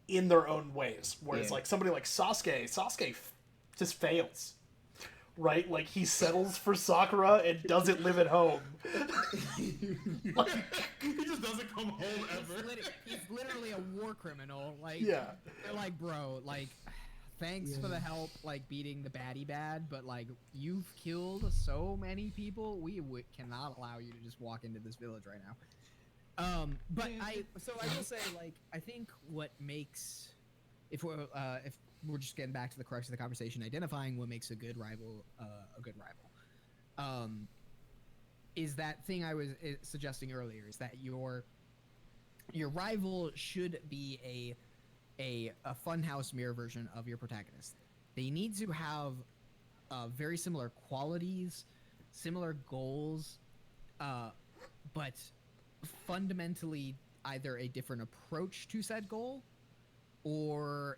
in their own ways. Whereas like somebody like Sasuke just fails. Right? Like, he settles for Sakura and doesn't live at home. Like, he just doesn't come home ever. He's literally a war criminal. Like, they're like, bro, like, thanks for the help, like, beating the baddie bad, but, like, you've killed so many people, we cannot allow you to just walk into this village right now. But I will say, like, I think what makes, if we're just getting back to the crux of the conversation, identifying what makes a good rival is that thing I was suggesting earlier, is that your rival should be a funhouse mirror version of your protagonist. They need to have very similar qualities, similar goals, but fundamentally either a different approach to said goal, or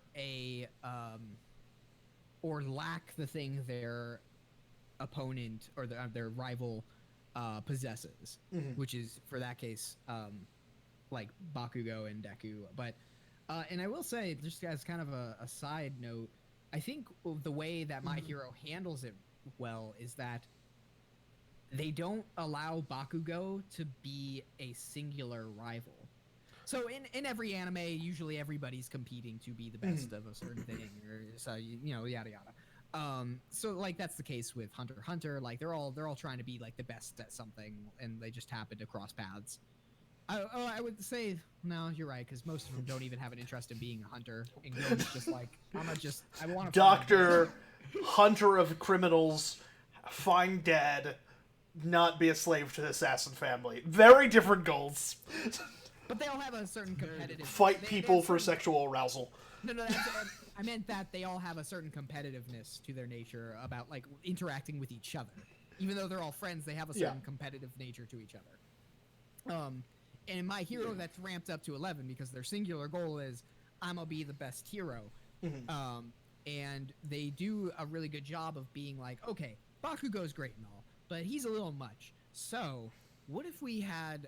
or lack the thing their opponent or their rival possesses, which is, for that case, like Bakugo and Deku. But and I will say, just as kind of a side note, I think the way that My Hero handles it well is that they don't allow Bakugo to be a singular rival. So in every anime, usually everybody's competing to be the best of a certain thing, or so you know, yada yada. So like that's the case with Hunter x Hunter. Like they're all trying to be like the best at something, and they just happen to cross paths. I would say no, you're right, because most of them don't even have an interest in being a hunter. And Go's just like, I want to Doctor, hunter of criminals, find dad, not be a slave to the assassin family. Very different goals. But they all have a certain competitive... Fight people for sexual arousal. No, I meant that they all have a certain competitiveness to their nature about, like, interacting with each other. Even though they're all friends, they have a certain competitive nature to each other. And my hero that's ramped up to 11 because their singular goal is I'm gonna be the best hero. And they do a really good job of being like, okay, Bakugo's great and all, but he's a little much. So what if we had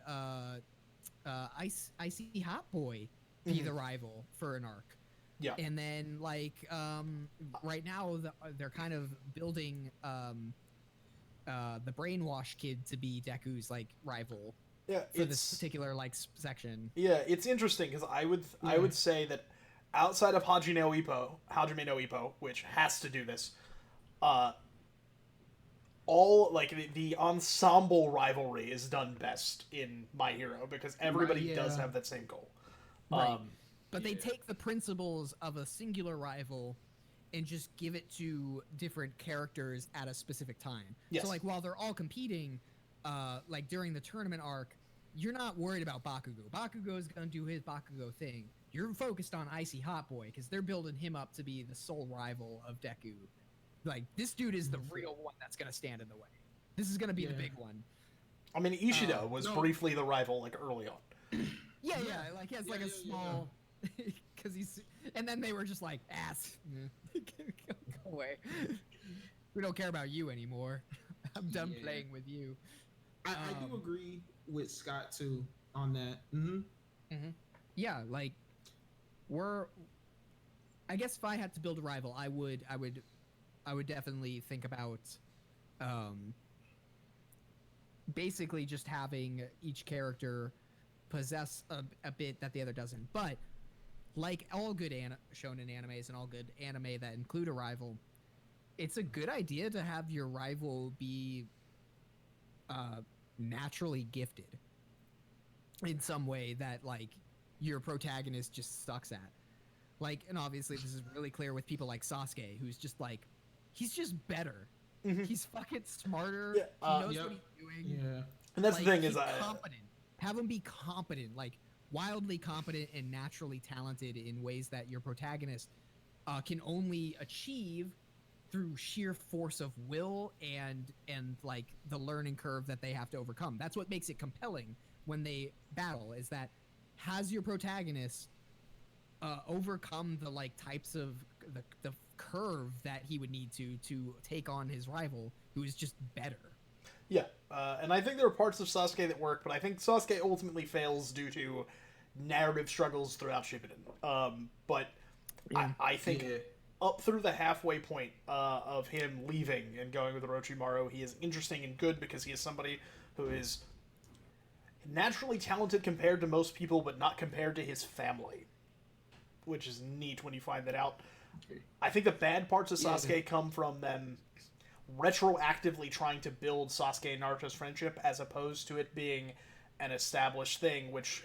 Icy Hot Boy be the rival for an arc? Yeah. And then like right now they're kind of building the brainwash kid to be Deku's like rival. Yeah, for this particular like section. Yeah, it's interesting because I would say that outside of Hajime no Ippo, which has to do this, all like the ensemble rivalry is done best in My Hero because everybody does have that same goal. Right. But they take the principles of a singular rival and just give it to different characters at a specific time. Yes. So like while they're all competing, like during the tournament arc, you're not worried about Bakugo. Bakugo is going to do his Bakugo thing. You're focused on Icy Hot Boy because they're building him up to be the sole rival of Deku. Like, this dude is the real one that's going to stand in the way. This is going to be the big one. I mean, Ishida was briefly the rival, like, early on. Yeah, like, he has, like, a small... Because he's... And then they were just like, ass. Go away. We don't care about you anymore. I'm done playing with you. I do agree with Scott, too, on that. Yeah, like, I guess if I had to build a rival, I would definitely think about basically just having each character possess a bit that the other doesn't. But like all good shonen animes and all good anime that include a rival, it's a good idea to have your rival be naturally gifted in some way that like your protagonist just sucks at. Like, and obviously this is really clear with people like Sasuke, who's just like, he's just better. He's fucking smarter. He knows what he's doing. Yeah. And that's like, the thing is, competent. Have him be competent, like wildly competent and naturally talented in ways that your protagonist can only achieve through sheer force of will and like the learning curve that they have to overcome. That's what makes it compelling when they battle, is that has your protagonist overcome the like types of the curve that he would need to take on his rival, who is just better. Yeah, and I think there are parts of Sasuke that work, but I think Sasuke ultimately fails due to narrative struggles throughout Shippuden. But I think up through the halfway point of him leaving and going with Orochimaru, he is interesting and good because he is somebody who is naturally talented compared to most people, but not compared to his family, which is neat when you find that out. I think the bad parts of Sasuke come from them retroactively trying to build Sasuke and Naruto's friendship as opposed to it being an established thing, which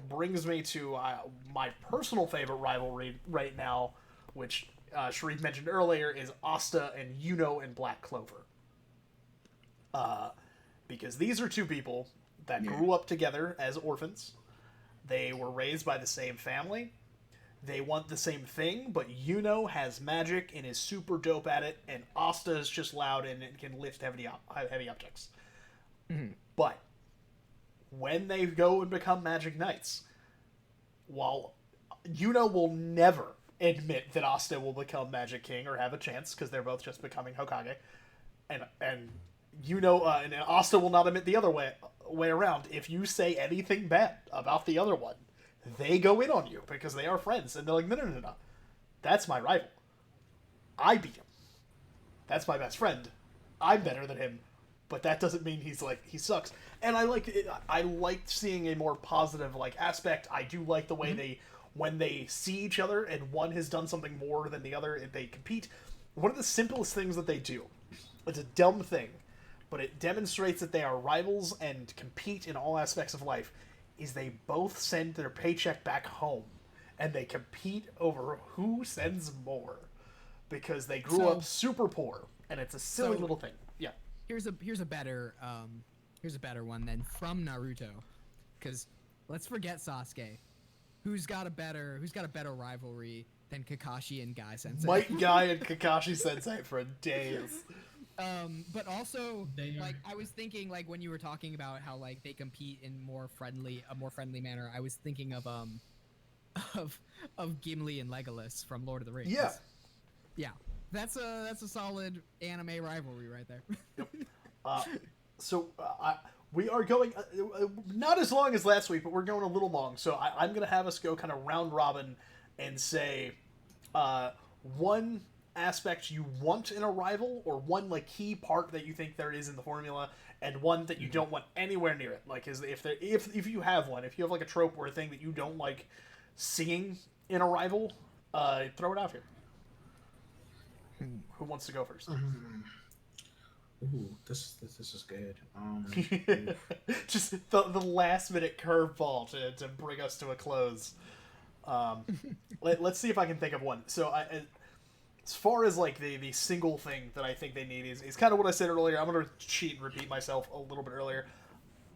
brings me to my personal favorite rivalry right now, which Sharif mentioned earlier, is Asta and Yuno and Black Clover. Because these are two people that grew up together as orphans. They were raised by the same family. They want the same thing, but Yuno has magic and is super dope at it, and Asta is just loud and can lift heavy objects. But when they go and become Magic Knights, while Yuno will never admit that Asta will become Magic King or have a chance, because they're both just becoming Hokage, and Yuno and Asta will not admit the other way around. If you say anything bad about the other one, they go in on you because they are friends, and they're like, no. That's my rival. I beat him. That's my best friend. I'm better than him, but that doesn't mean he sucks. And I liked seeing a more positive aspect. I do like the way when they see each other and one has done something more than the other and they compete. One of the simplest things that they do, it's a dumb thing, but it demonstrates that they are rivals and compete in all aspects of life, is they both send their paycheck back home, and they compete over who sends more, because they grew up super poor, and it's a silly little thing. Yeah. Here's a better one then from Naruto, because let's forget Sasuke. Who's got a better rivalry than Kakashi and Guy Sensei? Might Guy and Kakashi Sensei for days. But also, They are. like, I was thinking, like, when you were talking about how like they compete in a more friendly manner, I was thinking of of of Gimli and Legolas from Lord of the Rings. Yeah. Yeah, that's a solid anime rivalry right there. Yep. So we are going not as long as last week, but we're going a little long. So I'm going to have us go kind of round robin and say one aspect you want in a rival, or one like key part that you think there is in the formula, and one that you don't want anywhere near it. Like, is if you have one, if you have like a trope or a thing that you don't like seeing in a rival, throw it out here. Who wants to go first? Ooh, this is good. Just the last minute curveball to bring us to a close. Let's see if I can think of one. So as far as like the single thing that I think they need is kind of what I said earlier. I'm going to cheat and repeat myself a little bit earlier.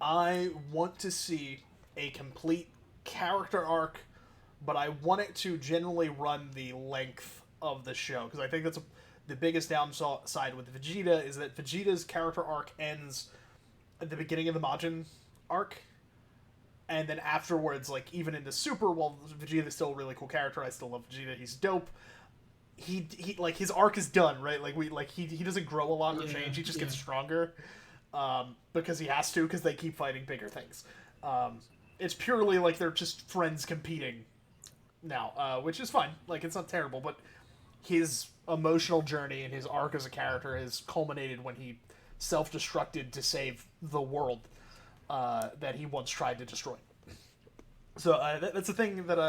I want to see a complete character arc, but I want it to generally run the length of the show, because I think that's the biggest downside with Vegeta is that Vegeta's character arc ends at the beginning of the Majin arc, and then afterwards, like even into Super, while Vegeta's still a really cool character, I still love Vegeta. He's dope. He like his arc is done, right? Like he doesn't grow a lot or change. He just gets stronger because he has to, because they keep fighting bigger things. It's purely like they're just friends competing now, which is fine. Like, it's not terrible, but his emotional journey and his arc as a character has culminated when he self-destructed to save the world that he once tried to destroy. So that's the thing that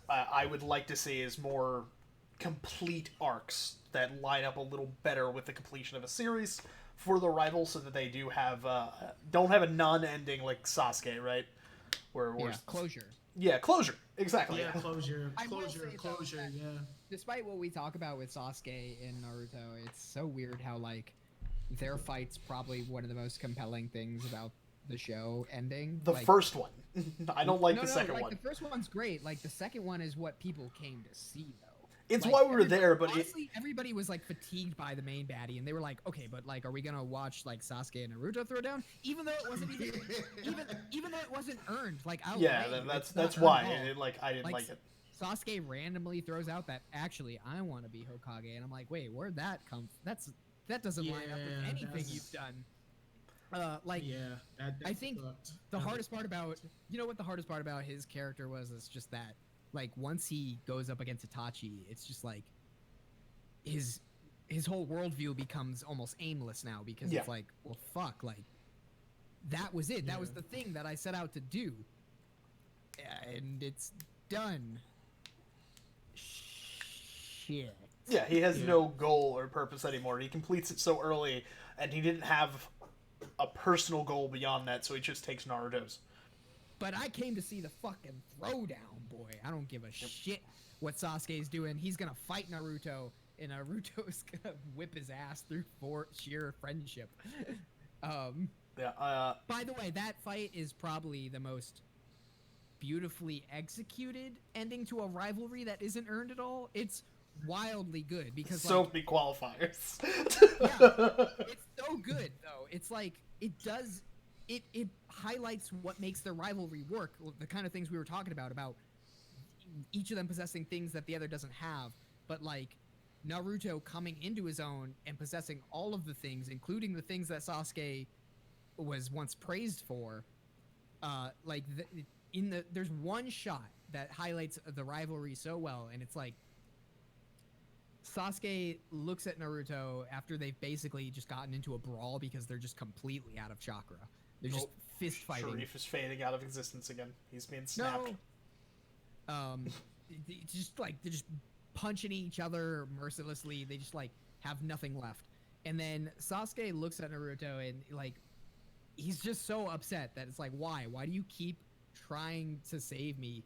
I would like to see, is more complete arcs that line up a little better with the completion of a series for the rivals, so that they do have don't have a non-ending like Sasuke, right? Where closure. Yeah, closure. Exactly. Yeah, closure. That, Yeah. Despite what we talk about with Sasuke in Naruto, it's so weird how like their fight's probably one of the most compelling things about the show ending. The first one. I don't like the second one. The first one's great. Like, the second one is what people came to see, though. It's like, why we were there, but honestly, everybody was like fatigued by the main baddie, and they were like, "Okay, but like, are we gonna watch like Sasuke and Naruto throw down?" Even though it wasn't even though it wasn't earned. Like, that's why I didn't like it. Sasuke randomly throws out that, "Actually, I want to be Hokage," and I'm like, "Wait, where'd that come from? That doesn't line up with anything you've done." I think the hardest part about the hardest part about his character was, is just that, like, once he goes up against Itachi, it's just like his whole worldview becomes almost aimless now, because it's like, well, fuck, like, that was it. That was the thing that I set out to do, and it's done. Shit. Yeah, he has no goal or purpose anymore. He completes it so early, and he didn't have a personal goal beyond that, so he just takes Naruto's. But I came to see the fucking throwdown, boy. I don't give a shit what Sasuke's doing. He's gonna fight Naruto, and Naruto's gonna whip his ass through sheer friendship. By the way, that fight is probably the most beautifully executed ending to a rivalry that isn't earned at all. It's wildly good, because so many qualifiers. It's so good though. It's like it highlights what makes the rivalry work. The kind of things we were talking about each of them possessing things that the other doesn't have, but like Naruto coming into his own and possessing all of the things, including the things that Sasuke was once praised for. There's one shot that highlights the rivalry so well, and it's like Sasuke looks at Naruto after they've basically just gotten into a brawl because they're just completely out of chakra. They're just fist fighting. Sharif is fading out of existence again. He's being snapped. No. They're just punching each other mercilessly. They just like have nothing left. And then Sasuke looks at Naruto and like he's just so upset that it's like, why? Why do you keep trying to save me?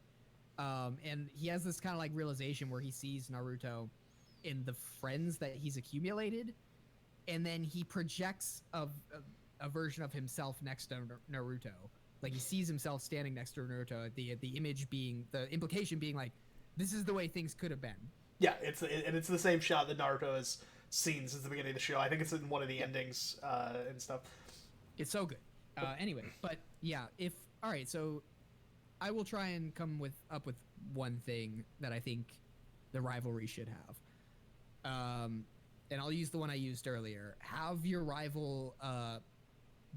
And he has this kind of like realization where he sees Naruto in the friends that he's accumulated, and then he projects a version of himself next to Naruto. Like, he sees himself standing next to Naruto, the image being, the implication being like, this is the way things could have been. Yeah, it's the same shot that Naruto has scenes at the beginning of the show. I think it's in one of the endings and stuff. It's so good. Anyway, but yeah, if all right, so I will try and come up with one thing that I think the rivalry should have. And I'll use the one I used earlier. Have your rival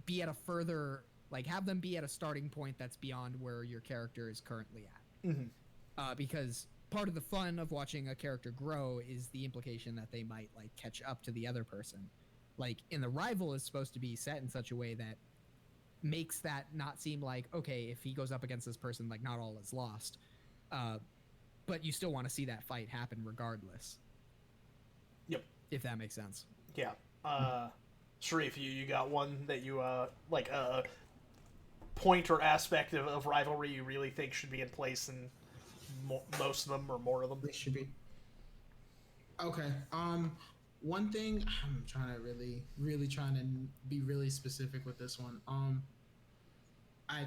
be at a further, like, have them be at a starting point that's beyond where your character is currently at. Because part of the fun of watching a character grow is the implication that they might, like, catch up to the other person. Like, and the rival is supposed to be set in such a way that makes that not seem like, okay, if he goes up against this person, like, not all is lost. But you still want to see that fight happen regardless. Yep. If that makes sense. Yeah. Sharif, you got one that you, like, a point or aspect of rivalry you really think should be in place in most of them or more of them? They should be. Okay. One thing I'm trying to really trying to be really specific with this one. I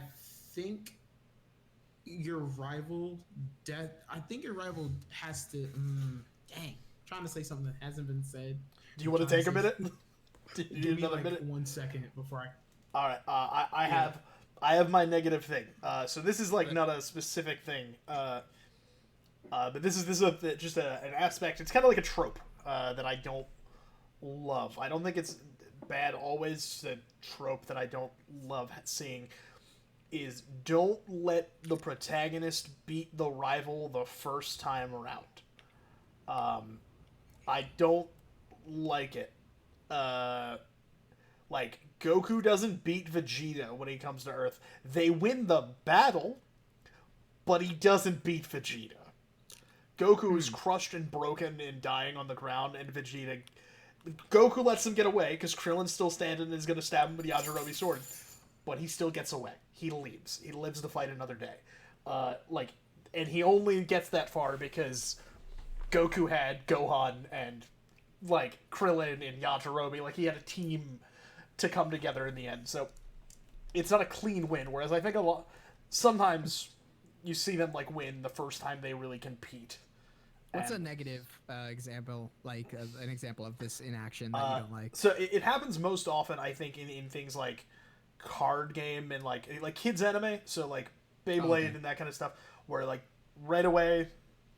think your rival has to. Dang, trying to say something that hasn't been said. Do you want to take a minute? Give me like minute? 1 second before I. All right. I have my negative thing. So this is like not a specific thing. But this is just an aspect. It's kind of like a trope that I don't love. I don't think it's bad always. It's a trope that I don't love seeing is don't let the protagonist beat the rival the first time around. I don't like it. Like, Goku doesn't beat Vegeta when he comes to Earth. They win the battle, but he doesn't beat Vegeta. Goku is crushed and broken and dying on the ground, and Vegeta... Goku lets him get away, because Krillin's still standing and is going to stab him with the Yajirobe sword. But he still gets away. He leaves. He lives to fight another day. And he only gets that far because Goku had Gohan and, like, Krillin and Yajirobe. Like, he had a team to come together in the end. So, it's not a clean win, whereas I think sometimes you see them, like, win the first time they really compete. What's a negative example, like an example of this in action that you don't like? So it happens most often, I think, in things like card game and like kids anime. So like Beyblade and that kind of stuff, where like right away,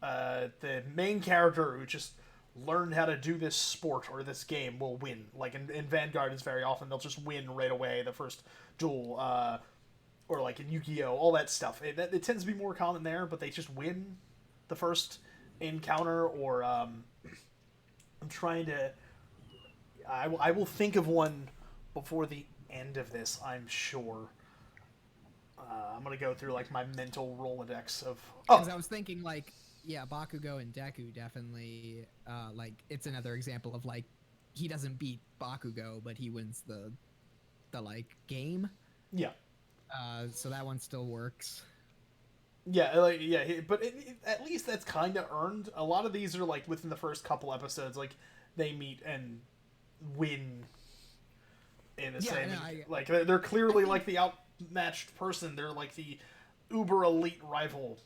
the main character who just learned how to do this sport or this game will win. Like in Vanguard, is very often they'll just win right away the first duel, or like in Yu-Gi-Oh, all that stuff. It tends to be more common there, but they just win the first encounter. Or I'm trying to I will think of one before the end of this, I'm sure. I'm gonna go through like my mental Rolodex of because I was thinking like Bakugo and Deku definitely like it's another example of like he doesn't beat Bakugo but he wins the like game. Yeah. So that one still works. Yeah, but at least that's kind of earned. A lot of these are like within the first couple episodes, like they meet and win in the same. Like they're clearly like the outmatched person. They're like the uber elite rival,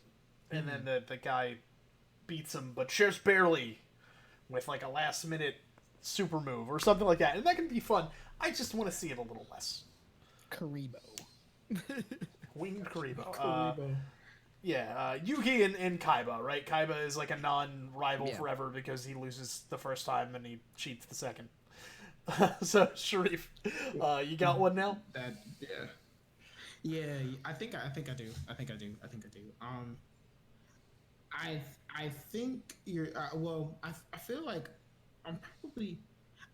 and then the guy beats him, but just barely, with like a last minute super move or something like that, and that can be fun. I just want to see it a little less. Karibo. Winged Karibo. Yugi and Kaiba, right? Kaiba is like a non-rival forever because he loses the first time and he cheats the second. So, Sharif, you got one now? Yeah. I think I do. I think you're.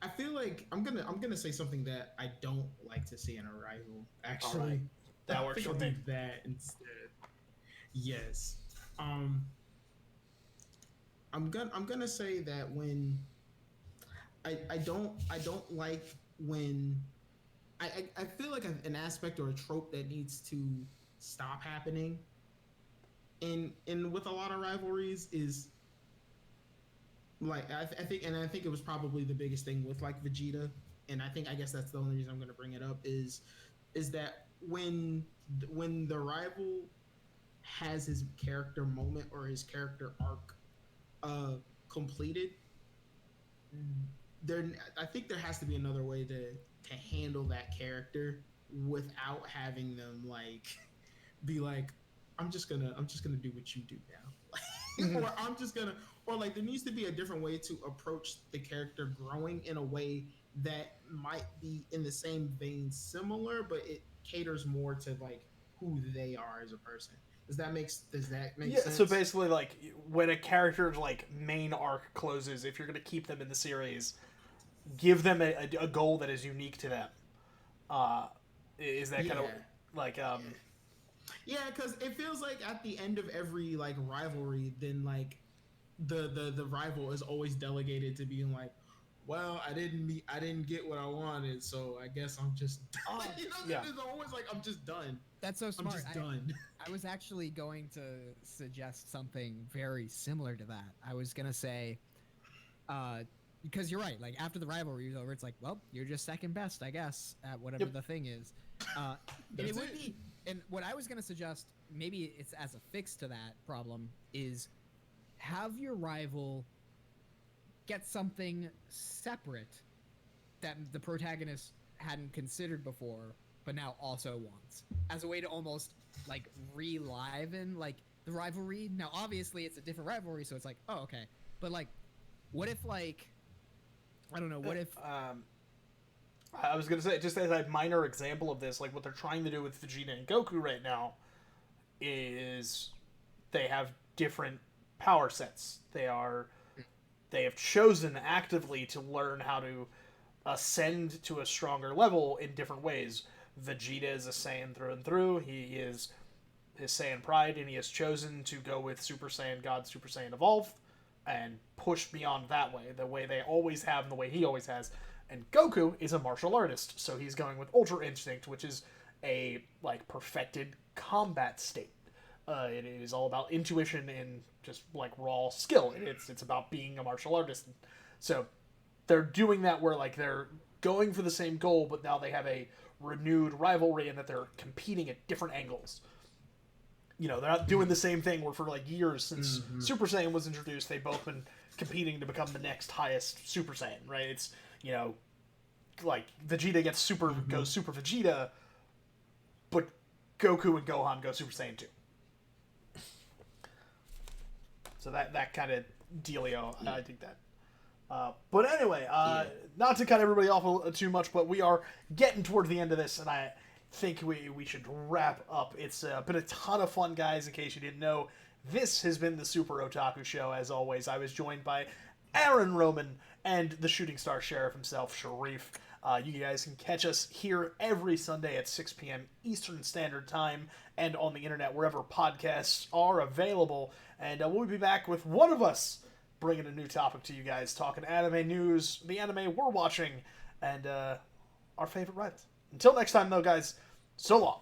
I feel like I'm gonna say something that I don't like to see in a rival. Actually, right. That works for me. That instead. Yes. I'm gonna say that when I don't like when I feel like an aspect or a trope that needs to stop happening in with a lot of rivalries is like I think it was probably the biggest thing with like Vegeta, and I guess that's the only reason I'm gonna bring it up is that when the rival has his character moment or his character arc completed, I think there has to be another way to handle that character without having them like be like, I'm just gonna do what you do now, or I'm just gonna, or like there needs to be a different way to approach the character growing in a way that might be in the same vein similar, but it caters more to like who they are as a person. Does that make Yeah, so sense? basically, like, when a character's, like, main arc closes, if you're going to keep them in the series, give them a goal that is unique to them. Uh, is that kind of, Yeah. like, Yeah, because it feels like at the end of every like rivalry, then like the rival is always delegated to being like, well, I didn't get what I wanted, so I guess I'm just done. yeah. It's always like I'm just done. That's so I'm smart. just done. I was actually going to suggest something very similar to that. I was gonna say, because you're right. Like after the rivalry is over, it's like, well, you're just second best, I guess, at whatever the thing is. And it would be. And what I was gonna suggest, maybe it's as a fix to that problem, is have your rival get something separate that the protagonist hadn't considered before, but now also wants, as a way to almost like reliven like the rivalry. Now, obviously, it's a different rivalry, so it's like, oh, okay. But like, what if like, I don't know, what if I was gonna say, just as a minor example of this, like what they're trying to do with Vegeta and Goku right now is they have different power sets. They have chosen actively to learn how to ascend to a stronger level in different ways. Vegeta is a Saiyan through and through. He is his Saiyan pride, and he has chosen to go with Super Saiyan God, Super Saiyan Evolved, and push beyond that way, the way they always have and the way he always has. And Goku is a martial artist, so he's going with Ultra Instinct, which is a like perfected combat state. It is all about intuition and just like raw skill. It's about being a martial artist. So they're doing that where like they're going for the same goal, but now they have a renewed rivalry and that they're competing at different angles. You know, they're not doing the same thing where for like years since Super Saiyan was introduced, they've both been competing to become the next highest Super Saiyan, right? It's, you know, like Vegeta gets goes Super Vegeta, but Goku and Gohan go Super Saiyan 2. So that kind of dealio, I think that. But anyway, not to cut everybody off too much, but we are getting toward the end of this, and I think we should wrap up. It's been a ton of fun, guys, in case you didn't know. This has been the Super Otaku Show. As always, I was joined by Aaron Roman and the Shooting Star Sheriff himself, Sharif. You guys can catch us here every Sunday at 6 p.m. Eastern Standard Time and on the internet wherever podcasts are available. And we'll be back with one of us bringing a new topic to you guys, talking anime news, the anime we're watching, and our favorite rivals. Until next time, though, guys, so long.